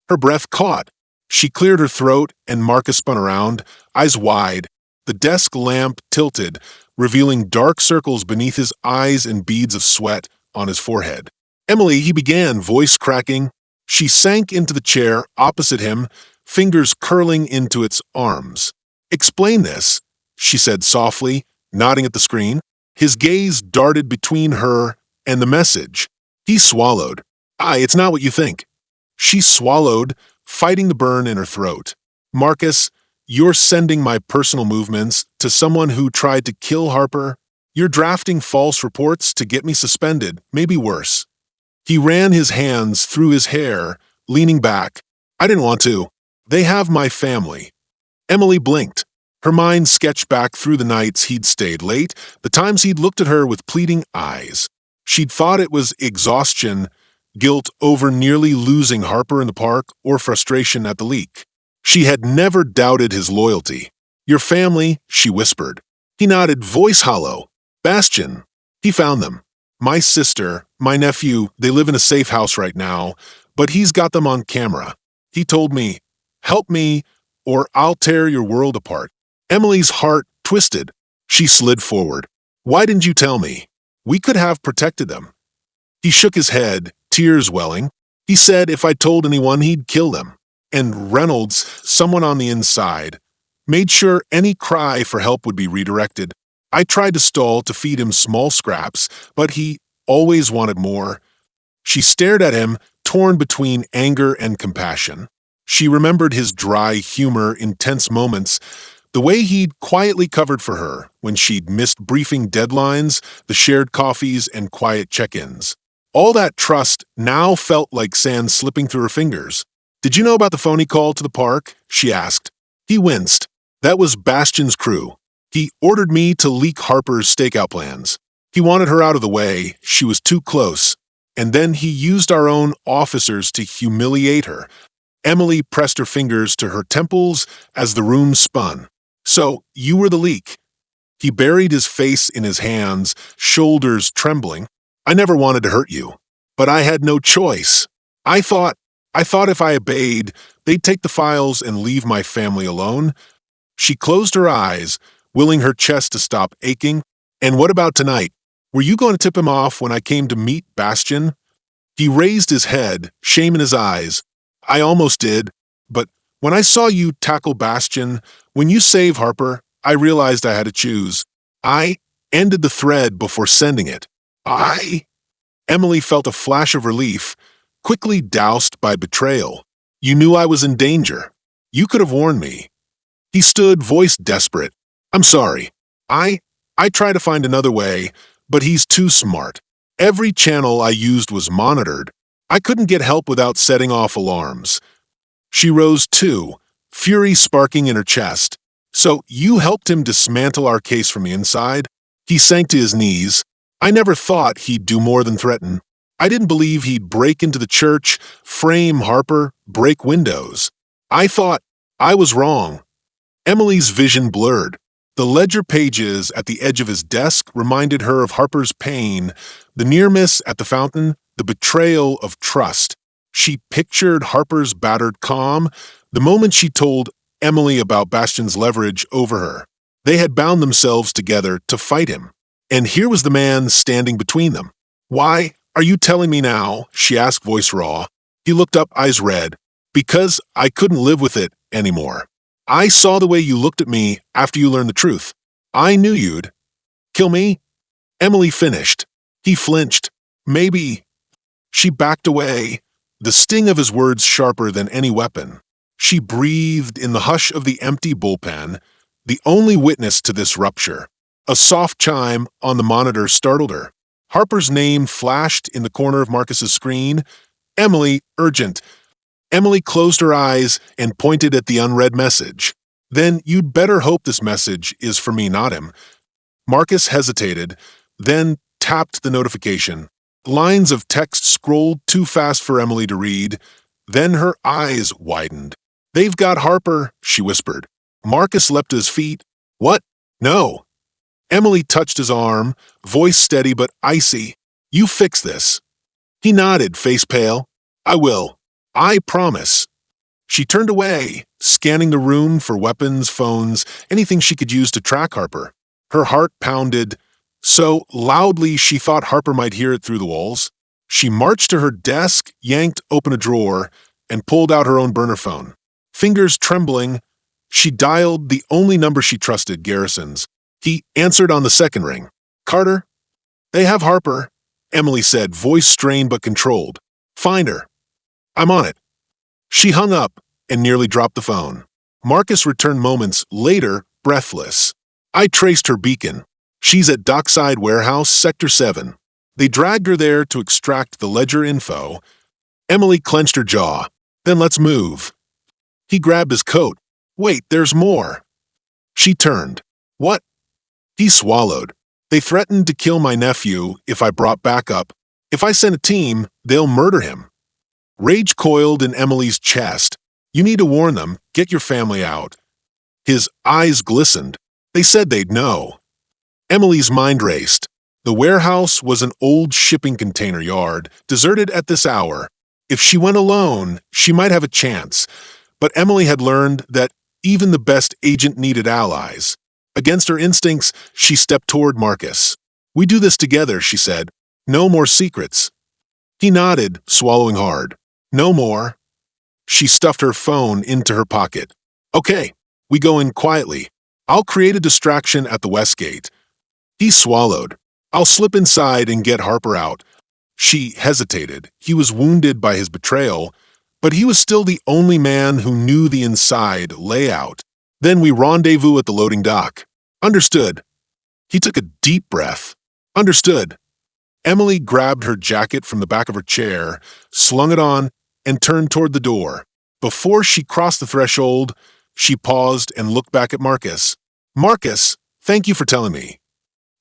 Her breath caught. She cleared her throat, and Marcus spun around, eyes wide. The desk lamp tilted, revealing dark circles beneath his eyes and beads of sweat on his forehead. Emily, he began, voice cracking. She sank into the chair opposite him, fingers curling into its arms. Explain this, she said softly, nodding at the screen. His gaze darted between her and the message. He swallowed. It's not what you think. She swallowed, fighting the burn in her throat. Marcus, you're sending my personal movements to someone who tried to kill Harper. You're drafting false reports to get me suspended, maybe worse. He ran his hands through his hair, leaning back. I didn't want to. They have my family. Emily blinked. Her mind sketched back through the nights he'd stayed late, the times he'd looked at her with pleading eyes. She'd thought it was exhaustion, guilt over nearly losing Harper in the park, or frustration at the leak. She had never doubted his loyalty. Your family, she whispered. He nodded, voice hollow. Bastian. He found them. My sister, my nephew, they live in a safe house right now, but he's got them on camera. He told me, help me, or I'll tear your world apart. Emily's heart twisted. She slid forward. Why didn't you tell me? We could have protected them. He shook his head, tears welling. He said if I told anyone, he'd kill them. And Reynolds, someone on the inside, made sure any cry for help would be redirected. I tried to stall to feed him small scraps, but he always wanted more. She stared at him, torn between anger and compassion. She remembered his dry humor in tense moments, the way he'd quietly covered for her when she'd missed briefing deadlines, the shared coffees, and quiet check-ins. All that trust now felt like sand slipping through her fingers. Did you know about the phony call to the park? She asked. He winced. That was Bastian's crew. He ordered me to leak Harper's stakeout plans. He wanted her out of the way. She was too close. And then he used our own officers to humiliate her. Emily pressed her fingers to her temples as the room spun. So, you were the leak. He buried his face in his hands, shoulders trembling. I never wanted to hurt you, but I had no choice. I thought if I obeyed, they'd take the files and leave my family alone. She closed her eyes, willing her chest to stop aching. And what about tonight? Were you going to tip him off when I came to meet Bastian? He raised his head, shame in his eyes. I almost did, but when I saw you tackle Bastian, when you save Harper, I realized I had to choose. I ended the thread before sending it. Emily felt a flash of relief, quickly doused by betrayal. You knew I was in danger. You could have warned me. He stood, voice desperate. I'm sorry. I tried to find another way, but he's too smart. Every channel I used was monitored. I couldn't get help without setting off alarms. She rose too, fury sparking in her chest. So you helped him dismantle our case from the inside? He sank to his knees. I never thought he'd do more than threaten. I didn't believe he'd break into the church, frame Harper, break windows. I thought I was wrong. Emily's vision blurred. The ledger pages at the edge of his desk reminded her of Harper's pain, the near miss at the fountain, the betrayal of trust. She pictured Harper's battered calm the moment she told Emily about Bastian's leverage over her. They had bound themselves together to fight him. And here was the man standing between them. Why are you telling me now? She asked, voice raw. He looked up, eyes red. Because I couldn't live with it anymore. I saw the way you looked at me after you learned the truth. I knew you'd kill me. Emily finished. He flinched. Maybe. She backed away, the sting of his words sharper than any weapon. She breathed in the hush of the empty bullpen, the only witness to this rupture. A soft chime on the monitor startled her. Harper's name flashed in the corner of Marcus's screen. Emily, urgent. Emily closed her eyes and pointed at the unread message. Then you'd better hope this message is for me, not him. Marcus hesitated, then tapped the notification. Lines of text scrolled too fast for Emily to read. Then her eyes widened. They've got Harper, she whispered. Marcus leapt to his feet. What? No. Emily touched his arm, voice steady but icy. You fix this. He nodded, face pale. I will. I promise. She turned away, scanning the room for weapons, phones, anything she could use to track Harper. Her heart pounded so loudly she thought Harper might hear it through the walls. She marched to her desk, yanked open a drawer, and pulled out her own burner phone. Fingers trembling, she dialed the only number she trusted, Garrison's. He answered on the second ring. Carter? They have Harper, Emily said, voice strained but controlled. Find her. I'm on it. She hung up and nearly dropped the phone. Marcus returned moments later, breathless. I traced her beacon. She's at Dockside Warehouse, Sector 7. They dragged her there to extract the ledger info. Emily clenched her jaw. Then let's move. He grabbed his coat. Wait, there's more. She turned. What? He swallowed. They threatened to kill my nephew if I brought backup. If I send a team, they'll murder him. Rage coiled in Emily's chest. You need to warn them. Get your family out. His eyes glistened. They said they'd know. Emily's mind raced. The warehouse was an old shipping container yard, deserted at this hour. If she went alone, she might have a chance. But Emily had learned that even the best agent needed allies. Against her instincts, she stepped toward Marcus. We do this together, she said. No more secrets. He nodded, swallowing hard. No more. She stuffed her phone into her pocket. Okay, we go in quietly. I'll create a distraction at the west gate. He swallowed. I'll slip inside and get Harper out. She hesitated. He was wounded by his betrayal, but he was still the only man who knew the inside layout. Then we rendezvous at the loading dock. Understood. He took a deep breath. Understood. Emily grabbed her jacket from the back of her chair, slung it on, and turned toward the door. Before she crossed the threshold, she paused and looked back at Marcus. Marcus, Thank you for telling me.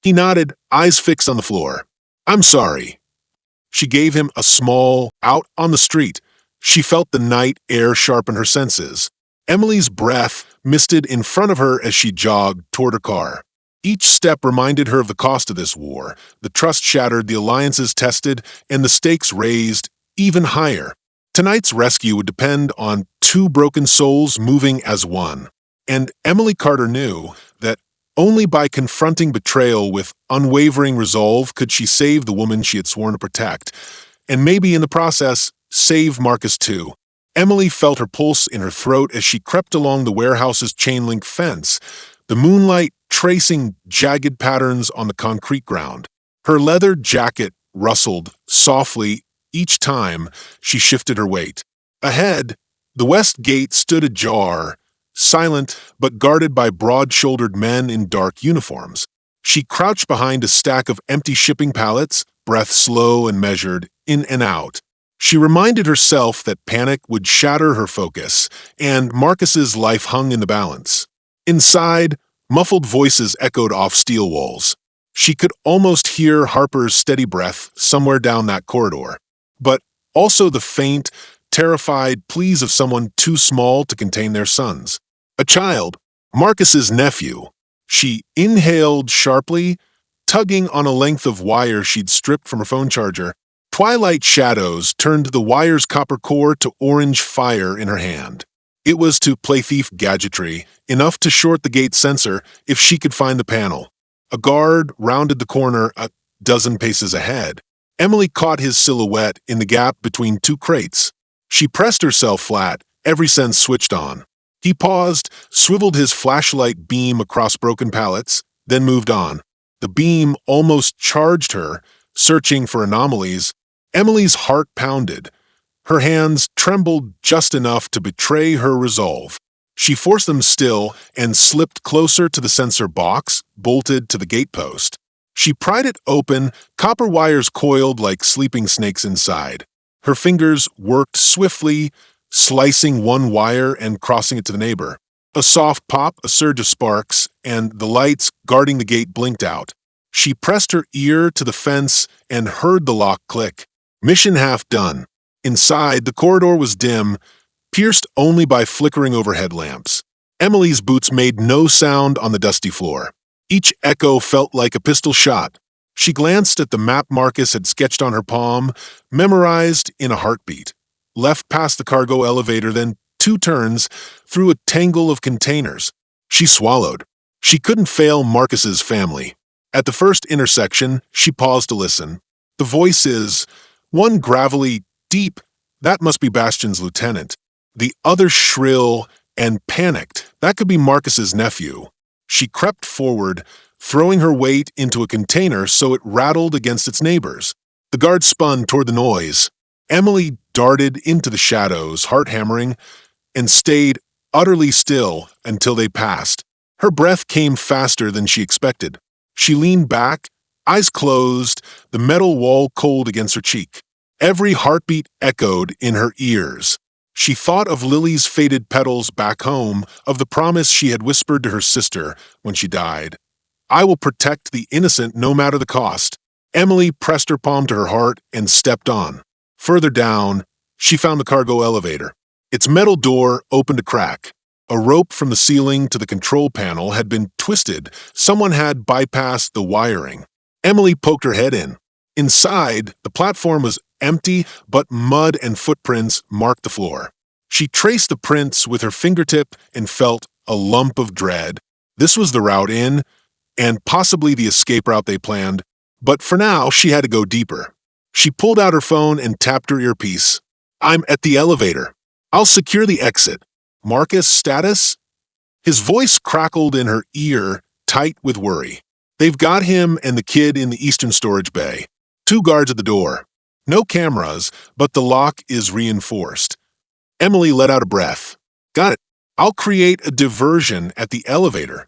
He nodded, eyes fixed on the floor. I'm sorry. She gave him a small, out on the street. She felt the night air sharpen her senses. Emily's breath misted in front of her as she jogged toward her car. Each step reminded her of the cost of this war, the trust shattered, the alliances tested, and the stakes raised even higher. Tonight's rescue would depend on two broken souls moving as one. And Emily Carter knew that only by confronting betrayal with unwavering resolve could she save the woman she had sworn to protect, and maybe in the process, save Marcus too. Emily felt her pulse in her throat as she crept along the warehouse's chain-link fence, the moonlight tracing jagged patterns on the concrete ground. Her leather jacket rustled softly each time she shifted her weight. Ahead, the west gate stood ajar, silent but guarded by broad-shouldered men in dark uniforms. She crouched behind a stack of empty shipping pallets, breath slow and measured, in and out. She reminded herself that panic would shatter her focus, and Marcus's life hung in the balance. Inside, muffled voices echoed off steel walls. She could almost hear Harper's steady breath somewhere down that corridor, but also the faint, terrified pleas of someone too small to contain their sons. A child, Marcus's nephew. She inhaled sharply, tugging on a length of wire she'd stripped from her phone charger. Twilight shadows turned the wire's copper core to orange fire in her hand. It was to play thief gadgetry, enough to short the gate sensor if she could find the panel. A guard rounded the corner a dozen paces ahead. Emily caught his silhouette in the gap between two crates. She pressed herself flat, every sense switched on. He paused, swiveled his flashlight beam across broken pallets, then moved on. The beam almost charged her, searching for anomalies. Emily's heart pounded. Her hands trembled just enough to betray her resolve. She forced them still and slipped closer to the sensor box, bolted to the gatepost. She pried it open, copper wires coiled like sleeping snakes inside. Her fingers worked swiftly, slicing one wire and crossing it to the neighbor. A soft pop, a surge of sparks, and the lights guarding the gate blinked out. She pressed her ear to the fence and heard the lock click. Mission half done. Inside, the corridor was dim, pierced only by flickering overhead lamps. Emily's boots made no sound on the dusty floor. Each echo felt like a pistol shot. She glanced at the map Marcus had sketched on her palm, memorized in a heartbeat. Left past the cargo elevator, then 2 turns through a tangle of containers. She swallowed. She couldn't fail Marcus's family. At the first intersection, she paused to listen. The voices, one gravelly, deep, that must be Bastion's lieutenant. The other shrill and panicked, that could be Marcus's nephew. She crept forward, throwing her weight into a container so it rattled against its neighbors. The guard spun toward the noise. Emily darted into the shadows, heart hammering, and stayed utterly still until they passed. Her breath came faster than she expected. She leaned back, eyes closed, the metal wall cold against her cheek. Every heartbeat echoed in her ears. She thought of Lily's faded petals back home, of the promise she had whispered to her sister when she died. I will protect the innocent no matter the cost. Emily pressed her palm to her heart and stepped on. Further down, she found the cargo elevator. Its metal door opened a crack. A rope from the ceiling to the control panel had been twisted. Someone had bypassed the wiring. Emily poked her head in. Inside, the platform was empty, but mud and footprints marked the floor. She traced the prints with her fingertip and felt a lump of dread. This was the route in, and possibly the escape route they planned, but for now, she had to go deeper. She pulled out her phone and tapped her earpiece. I'm at the elevator. I'll secure the exit. Marcus' status? His voice crackled in her ear, tight with worry. They've got him and the kid in the eastern storage bay. 2 guards at the door. No cameras, but the lock is reinforced. Emily let out a breath. Got it. I'll create a diversion at the elevator.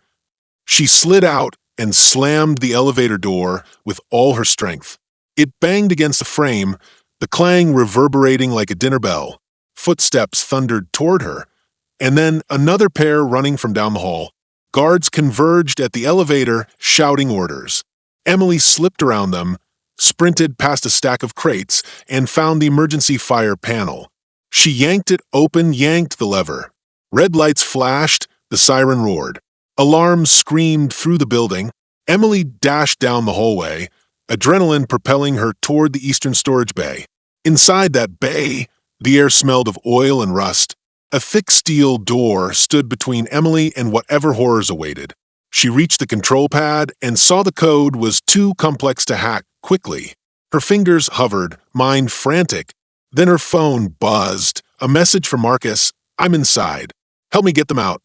She slid out and slammed the elevator door with all her strength. It banged against the frame, the clang reverberating like a dinner bell. Footsteps thundered toward her, and then another pair running from down the hall. Guards converged at the elevator, shouting orders. Emily slipped around them, sprinted past a stack of crates, and found the emergency fire panel. She yanked it open, yanked the lever. Red lights flashed, the siren roared. Alarms screamed through the building. Emily dashed down the hallway, adrenaline propelling her toward the eastern storage bay. Inside that bay, the air smelled of oil and rust. A thick steel door stood between Emily and whatever horrors awaited. She reached the control pad and saw the code was too complex to hack quickly. Her fingers hovered, mind frantic. Then her phone buzzed. A message from Marcus. "I'm inside. Help me get them out."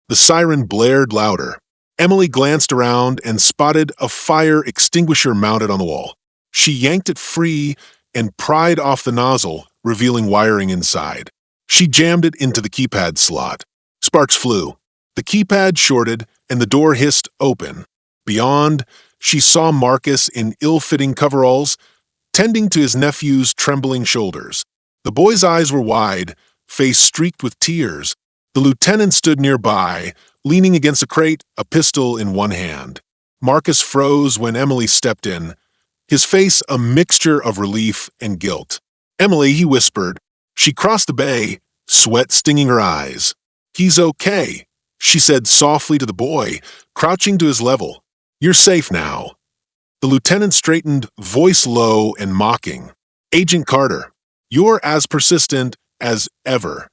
The siren blared louder. Emily glanced around and spotted a fire extinguisher mounted on the wall. She yanked it free and pried off the nozzle, revealing wiring inside. She jammed it into the keypad slot. Sparks flew. The keypad shorted, and the door hissed open. Beyond, she saw Marcus in ill-fitting coveralls, tending to his nephew's trembling shoulders. The boy's eyes were wide, face streaked with tears. The lieutenant stood nearby, leaning against a crate, a pistol in one hand. Marcus froze when Emily stepped in, his face a mixture of relief and guilt. "Emily," he whispered. She crossed the bay, sweat stinging her eyes. "He's okay," she said softly to the boy, crouching to his level. "You're safe now." The lieutenant straightened, voice low and mocking. "Agent Carter, you're as persistent as ever."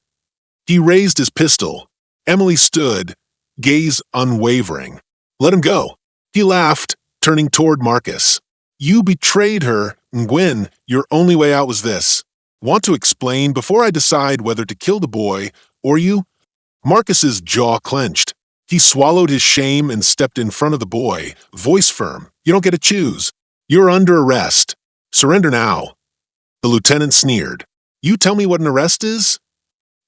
He raised his pistol. Emily stood, gaze unwavering. "Let him go." He laughed, turning toward Marcus. "You betrayed her, Nguyen. Your only way out was this. Want to explain before I decide whether to kill the boy or you?" Marcus's jaw clenched. He swallowed his shame and stepped in front of the boy, voice firm. "You don't get to choose. You're under arrest. Surrender now." The lieutenant sneered. "You tell me what an arrest is?"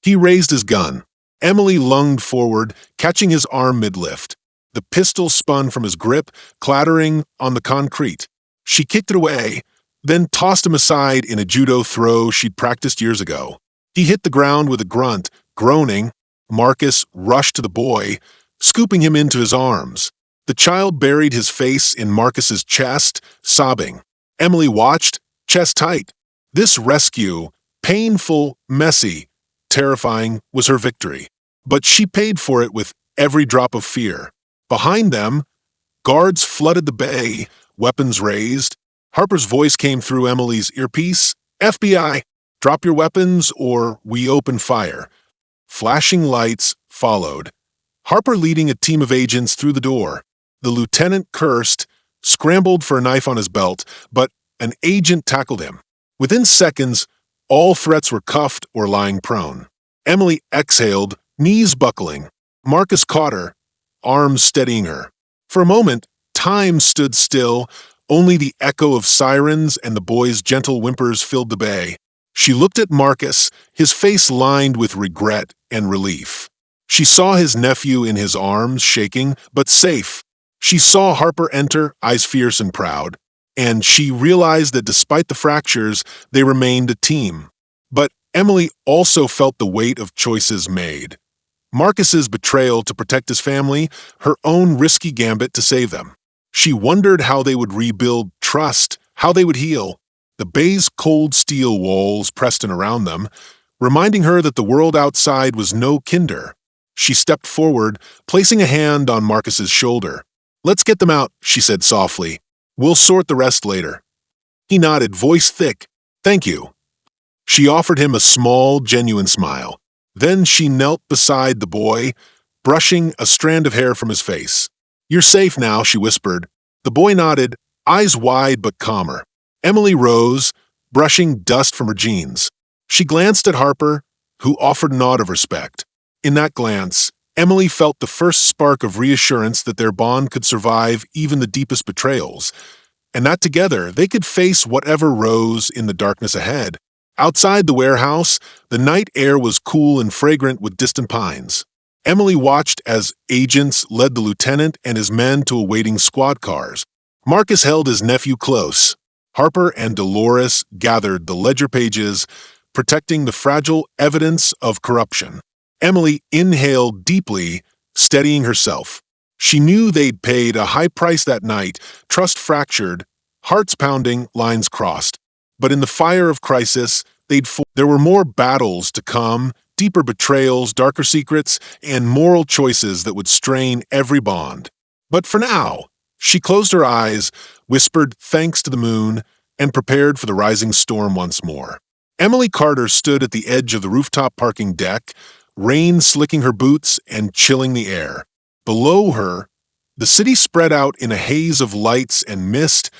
He raised his gun. Emily lunged forward, catching his arm mid-lift. The pistol spun from his grip, clattering on the concrete. She kicked it away, then tossed him aside in a judo throw she'd practiced years ago. He hit the ground with a grunt, groaning. Marcus rushed to the boy, scooping him into his arms. The child buried his face in Marcus's chest, sobbing. Emily watched, chest tight. This rescue, painful, messy, terrifying, was her victory. But she paid for it with every drop of fear. Behind them, guards flooded the bay, weapons raised. Harper's voice came through Emily's earpiece. "FBI, drop your weapons or we open fire." Flashing lights followed. Harper leading a team of agents through the door. The lieutenant cursed, scrambled for a knife on his belt, but an agent tackled him. Within seconds, all threats were cuffed or lying prone. Emily exhaled, knees buckling. Marcus caught her, arms steadying her. For a moment, time stood still. Only the echo of sirens and the boy's gentle whimpers filled the bay. She looked at Marcus, his face lined with regret and relief. She saw his nephew in his arms, shaking, but safe. She saw Harper enter, eyes fierce and proud. And she realized that despite the fractures, they remained a team. But Emily also felt the weight of choices made. Marcus's betrayal to protect his family, her own risky gambit to save them. She wondered how they would rebuild trust, how they would heal. The bay's cold steel walls pressed in around them, reminding her that the world outside was no kinder. She stepped forward, placing a hand on Marcus's shoulder. "Let's get them out," she said softly. "We'll sort the rest later." He nodded, voice thick. "Thank you." She offered him a small, genuine smile. Then she knelt beside the boy, brushing a strand of hair from his face. "You're safe now," she whispered. The boy nodded, eyes wide but calmer. Emily rose, brushing dust from her jeans. She glanced at Harper, who offered a nod of respect. In that glance, Emily felt the first spark of reassurance that their bond could survive even the deepest betrayals, and that together they could face whatever rose in the darkness ahead. Outside the warehouse, the night air was cool and fragrant with distant pines. Emily watched as agents led the lieutenant and his men to awaiting squad cars. Marcus held his nephew close. Harper and Dolores gathered the ledger pages, protecting the fragile evidence of corruption. Emily inhaled deeply, steadying herself. She knew they'd paid a high price that night, trust fractured, hearts pounding, lines crossed. But in the fire of crisis, there were more battles to come, deeper betrayals, darker secrets, and moral choices that would strain every bond. But for now, she closed her eyes, whispered thanks to the moon, and prepared for the rising storm once more. Emily Carter stood at the edge of the rooftop parking deck, rain slicking her boots and chilling the air. Below her, the city spread out in a haze of lights and mist,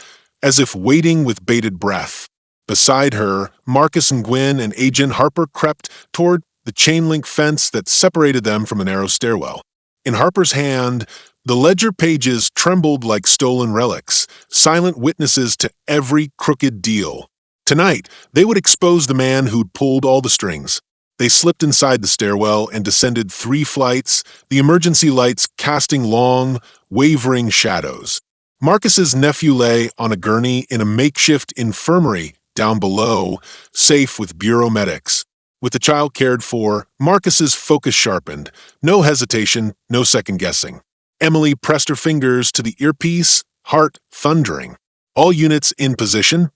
as if waiting with bated breath. Beside her, Marcus and Gwyn and Agent Harper crept toward the chain-link fence that separated them from a narrow stairwell. In Harper's hand, the ledger pages trembled like stolen relics, silent witnesses to every crooked deal. Tonight, they would expose the man who'd pulled all the strings. They slipped inside the stairwell and descended 3 flights, the emergency lights casting long, wavering shadows. Marcus's nephew lay on a gurney in a makeshift infirmary down below, safe with bureau medics. With the child cared for, Marcus's focus sharpened. No hesitation, no second-guessing. Emily pressed her fingers to the earpiece, heart thundering. All units in position.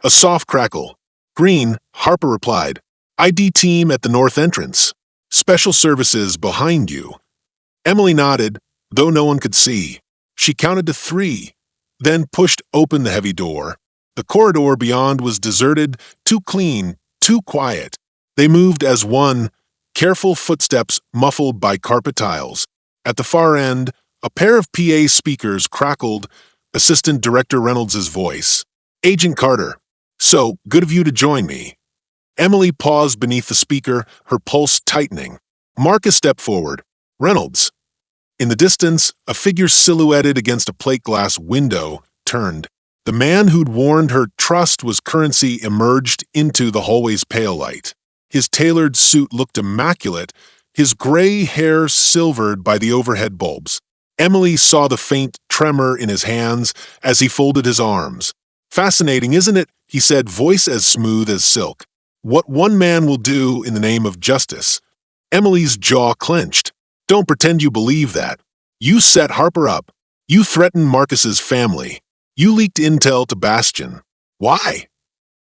A soft crackle. Green, Harper replied. ID team at the north entrance. Special services behind you. Emily nodded, though no one could see. She counted to 3, then pushed open the heavy door. The corridor beyond was deserted, too clean, too quiet. They moved as one, careful footsteps muffled by carpet tiles. At the far end, a pair of PA speakers crackled, Assistant Director Reynolds' voice. Agent Carter, so good of you to join me. Emily paused beneath the speaker, her pulse tightening. Marcus stepped forward. Reynolds. In the distance, a figure silhouetted against a plate glass window turned. The man who'd warned her trust was currency emerged into the hallway's pale light. His tailored suit looked immaculate, his gray hair silvered by the overhead bulbs. Emily saw the faint tremor in his hands as he folded his arms. Fascinating, isn't it? He said, voice as smooth as silk. What one man will do in the name of justice. Emily's jaw clenched. Don't pretend you believe that. You set Harper up. You threatened Marcus's family. You leaked intel to Bastion. Why?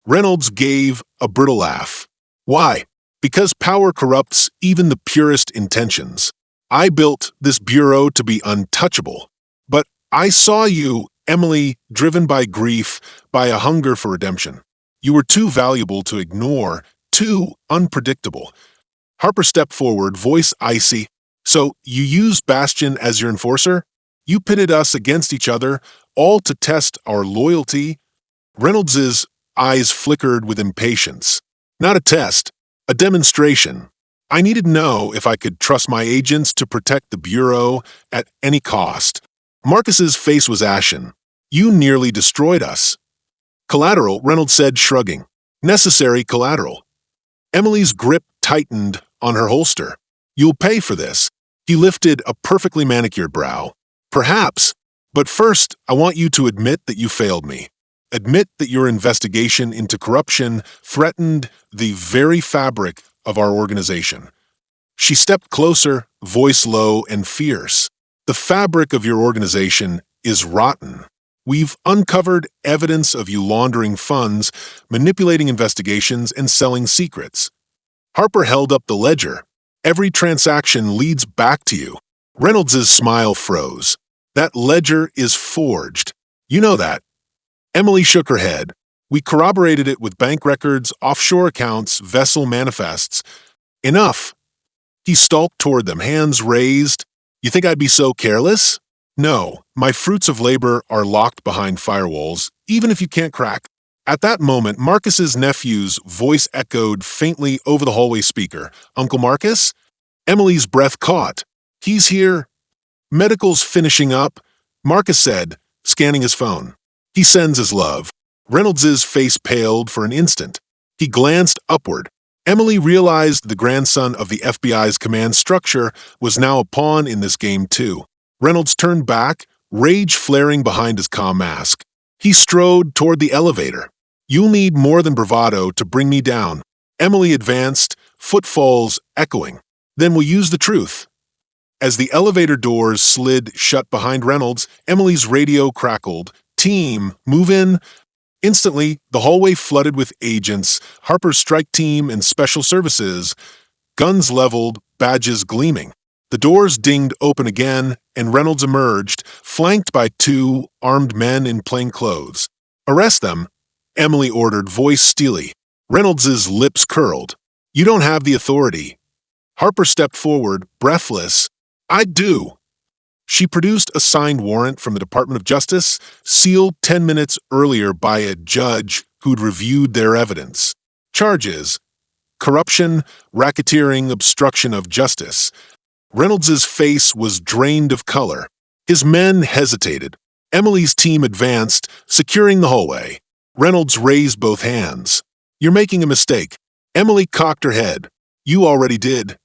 Reynolds gave a brittle laugh. Why? Because power corrupts even the purest intentions. I built this bureau to be untouchable. But I saw you, Emily, driven by grief, by a hunger for redemption. You were too valuable to ignore, too unpredictable. Harper stepped forward, voice icy. So you used Bastion as your enforcer? You pitted us against each other, all to test our loyalty? Reynolds's eyes flickered with impatience. Not a test, a demonstration. I needed to know if I could trust my agents to protect the Bureau at any cost. Marcus's face was ashen. You nearly destroyed us. Collateral, Reynolds said, shrugging. Necessary collateral. Emily's grip tightened on her holster. You'll pay for this. He lifted a perfectly manicured brow. Perhaps, but first I want you to admit that you failed me. Admit that your investigation into corruption threatened the very fabric of our organization. She stepped closer, voice low and fierce. The fabric of your organization is rotten. We've uncovered evidence of you laundering funds, manipulating investigations, and selling secrets. Harper held up the ledger. Every transaction leads back to you. Reynolds's smile froze. That ledger is forged. You know that. Emily shook her head. We corroborated it with bank records, offshore accounts, vessel manifests. Enough. He stalked toward them, hands raised. You think I'd be so careless? No, my fruits of labor are locked behind firewalls, even if you can't crack. At that moment, Marcus's nephew's voice echoed faintly over the hallway speaker. Uncle Marcus? Emily's breath caught. He's here. Medical's finishing up, Marcus said, scanning his phone. He sends his love. Reynolds's face paled for an instant. He glanced upward. Emily realized the grandson of the FBI's command structure was now a pawn in this game too. Reynolds turned back, rage flaring behind his calm mask. He strode toward the elevator. You'll need more than bravado to bring me down. Emily advanced, footfalls echoing. Then we'll use the truth. As the elevator doors slid shut behind Reynolds, Emily's radio crackled. "Team, move in." Instantly, the hallway flooded with agents, Harper's strike team, and special services, guns leveled, badges gleaming. The doors dinged open again, and Reynolds emerged, flanked by two armed men in plain clothes. "Arrest them," Emily ordered, voice steely. Reynolds's lips curled. "You don't have the authority." Harper stepped forward, breathless. "I do." She produced a signed warrant from the Department of Justice, sealed 10 minutes earlier by a judge who'd reviewed their evidence. Charges: corruption, racketeering, obstruction of justice. Reynolds's face was drained of color. His men hesitated. Emily's team advanced, securing the hallway. Reynolds raised both hands. "You're making a mistake." Emily cocked her head. "You already did."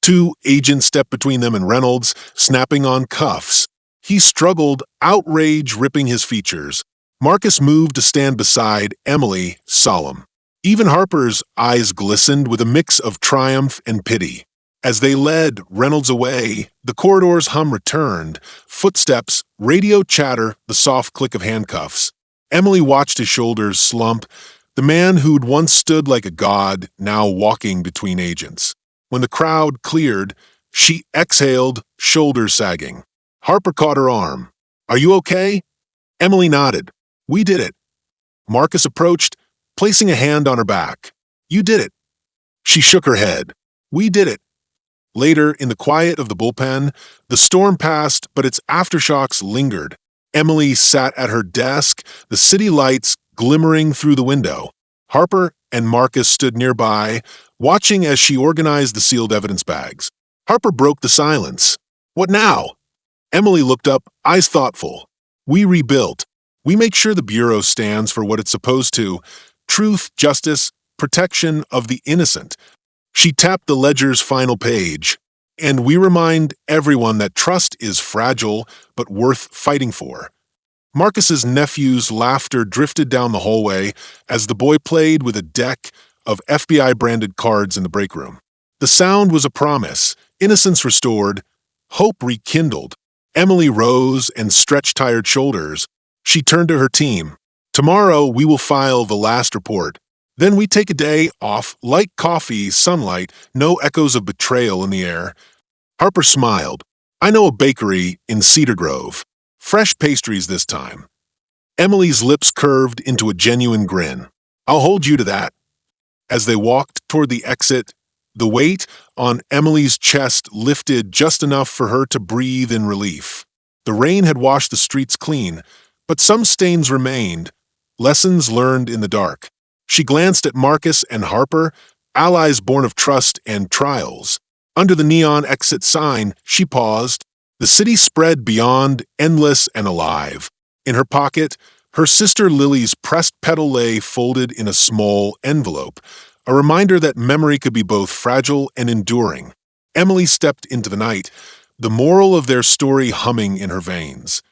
Two agents stepped between them and Reynolds, snapping on cuffs. He struggled, outrage ripping his features. Marcus moved to stand beside Emily, solemn. Even Harper's eyes glistened with a mix of triumph and pity. As they led Reynolds away, the corridor's hum returned. Footsteps, radio chatter, the soft click of handcuffs. Emily watched his shoulders slump, the man who'd once stood like a god, now walking between agents. When the crowd cleared, she exhaled, shoulders sagging. Harper caught her arm. "Are you okay?" Emily nodded. "We did it." Marcus approached, placing a hand on her back. "You did it." She shook her head. "We did it." Later, in the quiet of the bullpen, the storm passed, but its aftershocks lingered. Emily sat at her desk, the city lights glimmering through the window. Harper and Marcus stood nearby, watching as she organized the sealed evidence bags. Harper broke the silence. "What now?" Emily looked up, eyes thoughtful. "We rebuilt. We make sure the Bureau stands for what it's supposed to: truth, justice, protection of the innocent." She tapped the ledger's final page. "And we remind everyone that trust is fragile, but worth fighting for." Marcus's nephew's laughter drifted down the hallway as the boy played with a deck of FBI-branded cards in the break room. The sound was a promise, innocence restored, hope rekindled. Emily rose and stretched tired shoulders. She turned to her team. "Tomorrow we will file the last report. Then we take a day off, light coffee, sunlight, no echoes of betrayal in the air." Harper smiled. "I know a bakery in Cedar Grove. Fresh pastries this time." Emily's lips curved into a genuine grin. "I'll hold you to that." As they walked toward the exit, the weight on Emily's chest lifted just enough for her to breathe in relief. The rain had washed the streets clean, but some stains remained, lessons learned in the dark. She glanced at Marcus and Harper, allies born of trust and trials. Under the neon exit sign, she paused. The city spread beyond, endless and alive. In her pocket, her sister Lily's pressed petal lay folded in a small envelope, a reminder that memory could be both fragile and enduring. Emily stepped into the night, the moral of their story humming in her veins.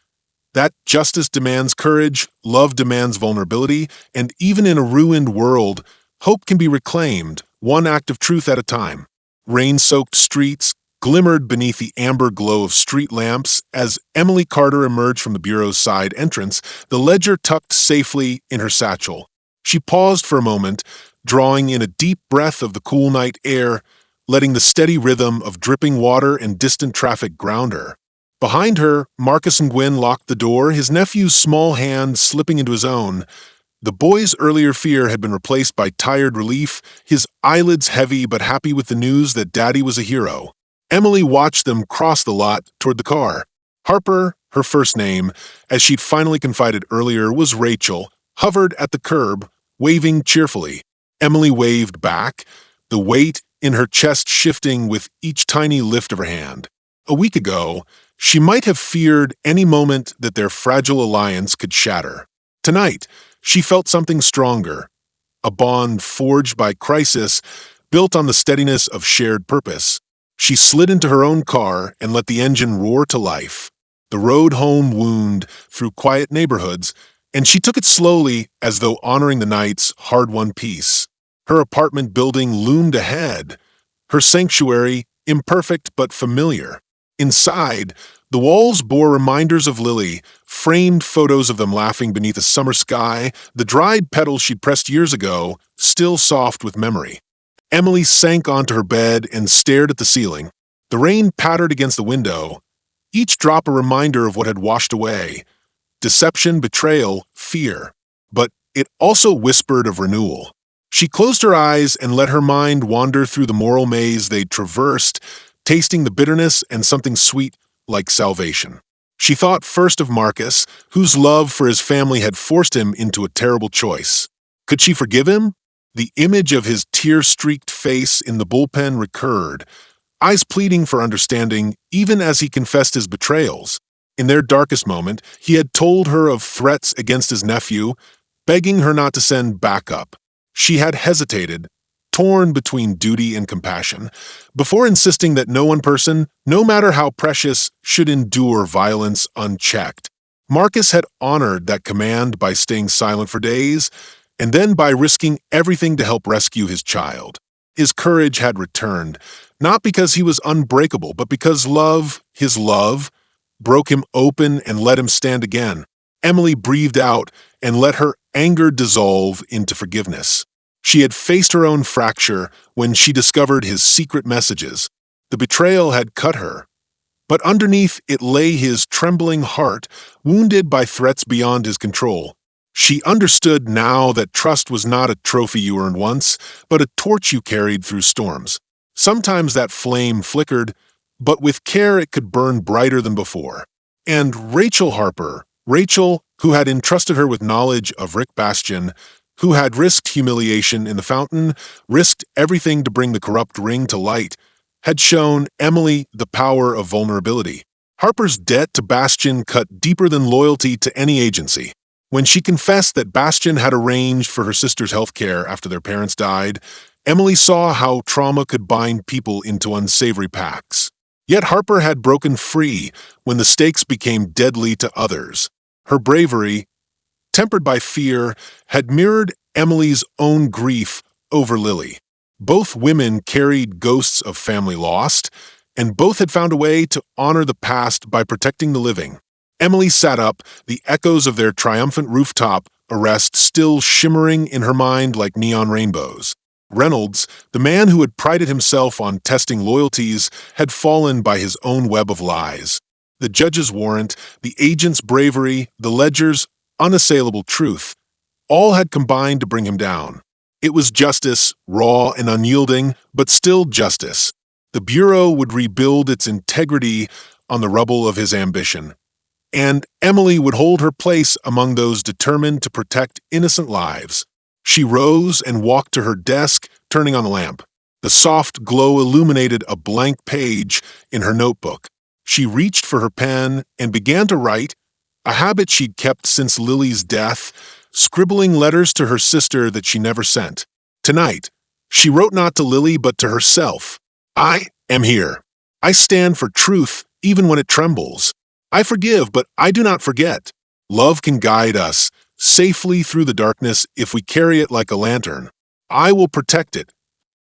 That justice demands courage, love demands vulnerability, and even in a ruined world, hope can be reclaimed, one act of truth at a time. Rain-soaked streets glimmered beneath the amber glow of street lamps as Emily Carter emerged from the Bureau's side entrance, the ledger tucked safely in her satchel. She paused for a moment, drawing in a deep breath of the cool night air, letting the steady rhythm of dripping water and distant traffic ground her. Behind her, Marcus and Gwen locked the door, his nephew's small hand slipping into his own. The boy's earlier fear had been replaced by tired relief, his eyelids heavy but happy with the news that Daddy was a hero. Emily watched them cross the lot toward the car. Harper, her first name, as she'd finally confided earlier, was Rachel, hovered at the curb, waving cheerfully. Emily waved back, the weight in her chest shifting with each tiny lift of her hand. A week ago, she might have feared any moment that their fragile alliance could shatter. Tonight, she felt something stronger, a bond forged by crisis, built on the steadiness of shared purpose. She slid into her own car and let the engine roar to life. The road home wound through quiet neighborhoods, and she took it slowly as though honoring the night's hard-won peace. Her apartment building loomed ahead, her sanctuary imperfect but familiar. Inside, the walls bore reminders of Lily, framed photos of them laughing beneath a summer sky, the dried petals she'd pressed years ago, still soft with memory. Emily sank onto her bed and stared at the ceiling. The rain pattered against the window, each drop a reminder of what had washed away. Deception, betrayal, fear. But it also whispered of renewal. She closed her eyes and let her mind wander through the moral maze they'd traversed, tasting the bitterness and something sweet like salvation. She thought first of Marcus, whose love for his family had forced him into a terrible choice. Could she forgive him? The image of his tear-streaked face in the bullpen recurred, eyes pleading for understanding even as he confessed his betrayals. In their darkest moment, he had told her of threats against his nephew, begging her not to send backup. She had hesitated, torn between duty and compassion, before insisting that no one person, no matter how precious, should endure violence unchecked. Marcus had honored that command by staying silent for days, and then by risking everything to help rescue his child. His courage had returned, not because he was unbreakable, but because love, his love, broke him open and let him stand again. Emily breathed out and let her anger dissolve into forgiveness. She had faced her own fracture when she discovered his secret messages. The betrayal had cut her, but underneath it lay his trembling heart, wounded by threats beyond his control. She understood now that trust was not a trophy you earned once, but a torch you carried through storms. Sometimes that flame flickered, but with care it could burn brighter than before. And Rachel Harper, Rachel, who had entrusted her with knowledge of Rick Bastian, who had risked humiliation in the fountain, risked everything to bring the corrupt ring to light, had shown Emily the power of vulnerability. Harper's debt to Bastian cut deeper than loyalty to any agency. When she confessed that Bastian had arranged for her sister's health care after their parents died, Emily saw how trauma could bind people into unsavory pacts. Yet Harper had broken free when the stakes became deadly to others. Her bravery, tempered by fear, had mirrored Emily's own grief over Lily. Both women carried ghosts of family lost, and both had found a way to honor the past by protecting the living. Emily sat up, the echoes of their triumphant rooftop arrest still shimmering in her mind like neon rainbows. Reynolds, the man who had prided himself on testing loyalties, had fallen by his own web of lies. The judge's warrant, the agent's bravery, the ledger's unassailable truth, all had combined to bring him down. It was justice, raw and unyielding, but still justice. The Bureau would rebuild its integrity on the rubble of his ambition. And Emily would hold her place among those determined to protect innocent lives. She rose and walked to her desk, turning on the lamp. The soft glow illuminated a blank page in her notebook. She reached for her pen and began to write, a habit she'd kept since Lily's death, scribbling letters to her sister that she never sent. Tonight, she wrote not to Lily but to herself. I am here. I stand for truth even when it trembles. I forgive, but I do not forget. Love can guide us safely through the darkness if we carry it like a lantern. I will protect it.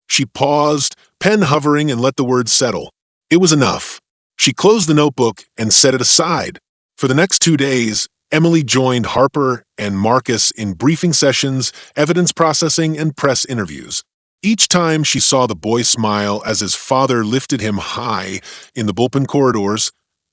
She paused, pen hovering, and let the words settle. It was enough. She closed the notebook and set it aside. For the next 2 days, Emily joined Harper and Marcus in briefing sessions, evidence processing, and press interviews. Each time she saw the boy smile as his father lifted him high in the bullpen corridors,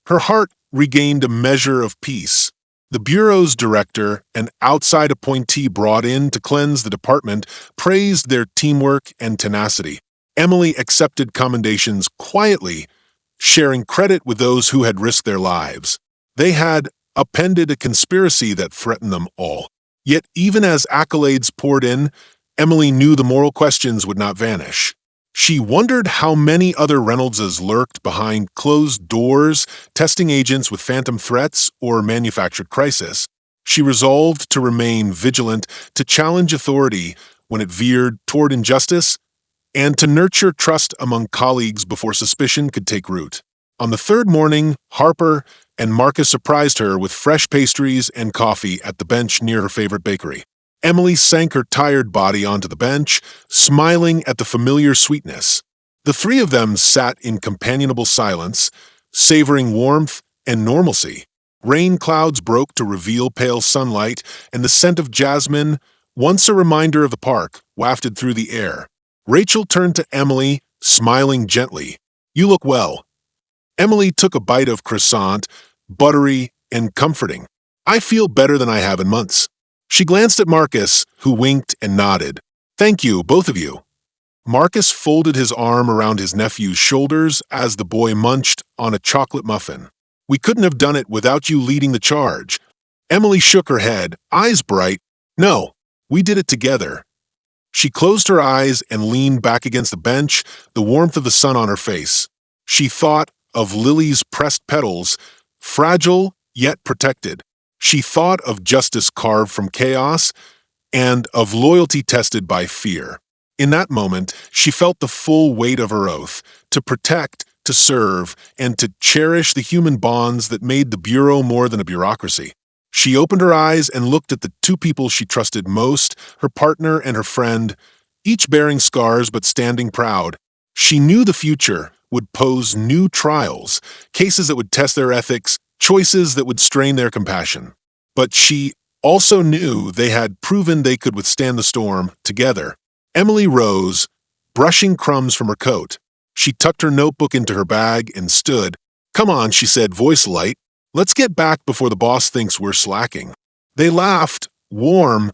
her heart regained a measure of peace. The Bureau's director, an outside appointee brought in to cleanse the department, praised their teamwork and tenacity. Emily accepted commendations quietly, sharing credit with those who had risked their lives. They had appended a conspiracy that threatened them all. Yet even as accolades poured in, Emily knew the moral questions would not vanish. She wondered how many other Reynoldses lurked behind closed doors, testing agents with phantom threats or manufactured crisis. She resolved to remain vigilant, to challenge authority when it veered toward injustice, and to nurture trust among colleagues before suspicion could take root. On the third morning, Harper and Marcus surprised her with fresh pastries and coffee at the bench near her favorite bakery. Emily sank her tired body onto the bench, smiling at the familiar sweetness. The three of them sat in companionable silence, savoring warmth and normalcy. Rain clouds broke to reveal pale sunlight, and the scent of jasmine, once a reminder of the park, wafted through the air. Rachel turned to Emily, smiling gently. "You look well." Emily took a bite of croissant, buttery and comforting. "I feel better than I have in months." She glanced at Marcus, who winked and nodded. "Thank you, both of you." Marcus folded his arm around his nephew's shoulders as the boy munched on a chocolate muffin. "We couldn't have done it without you leading the charge." Emily shook her head, eyes bright. "No, we did it together." She closed her eyes and leaned back against the bench, the warmth of the sun on her face. She thought of Lily's pressed petals, fragile yet protected. She thought of justice carved from chaos and of loyalty tested by fear. In that moment, she felt the full weight of her oath, to protect, to serve, and to cherish the human bonds that made the Bureau more than a bureaucracy. She opened her eyes and looked at the two people she trusted most, her partner and her friend, each bearing scars but standing proud. She knew the future would pose new trials, cases that would test their ethics, choices that would strain their compassion. But she also knew they had proven they could withstand the storm together. Emily rose, brushing crumbs from her coat. She tucked her notebook into her bag and stood. "Come on," she said, voice light. "Let's get back before the boss thinks we're slacking." They laughed, warm,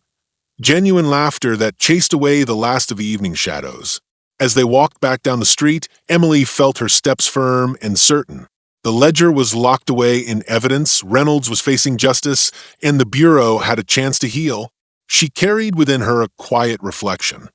genuine laughter that chased away the last of the evening shadows. As they walked back down the street, Emily felt her steps firm and certain. The ledger was locked away in evidence, Reynolds was facing justice, and the Bureau had a chance to heal. She carried within her a quiet reflection.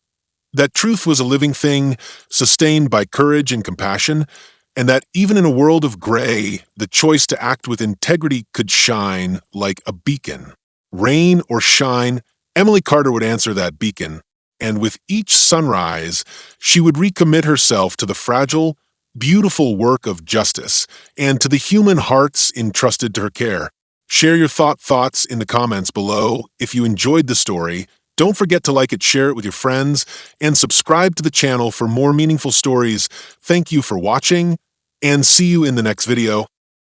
That truth was a living thing, sustained by courage and compassion, and that even in a world of gray, the choice to act with integrity could shine like a beacon. Rain or shine, Emily Carter would answer that beacon, and with each sunrise, she would recommit herself to the fragile, beautiful work of justice and to the human hearts entrusted to her care. Share your thoughts in the comments below. If you enjoyed the story, don't forget to like it, share it with your friends, and subscribe to the channel for more meaningful stories. Thank you for watching, and see you in the next video.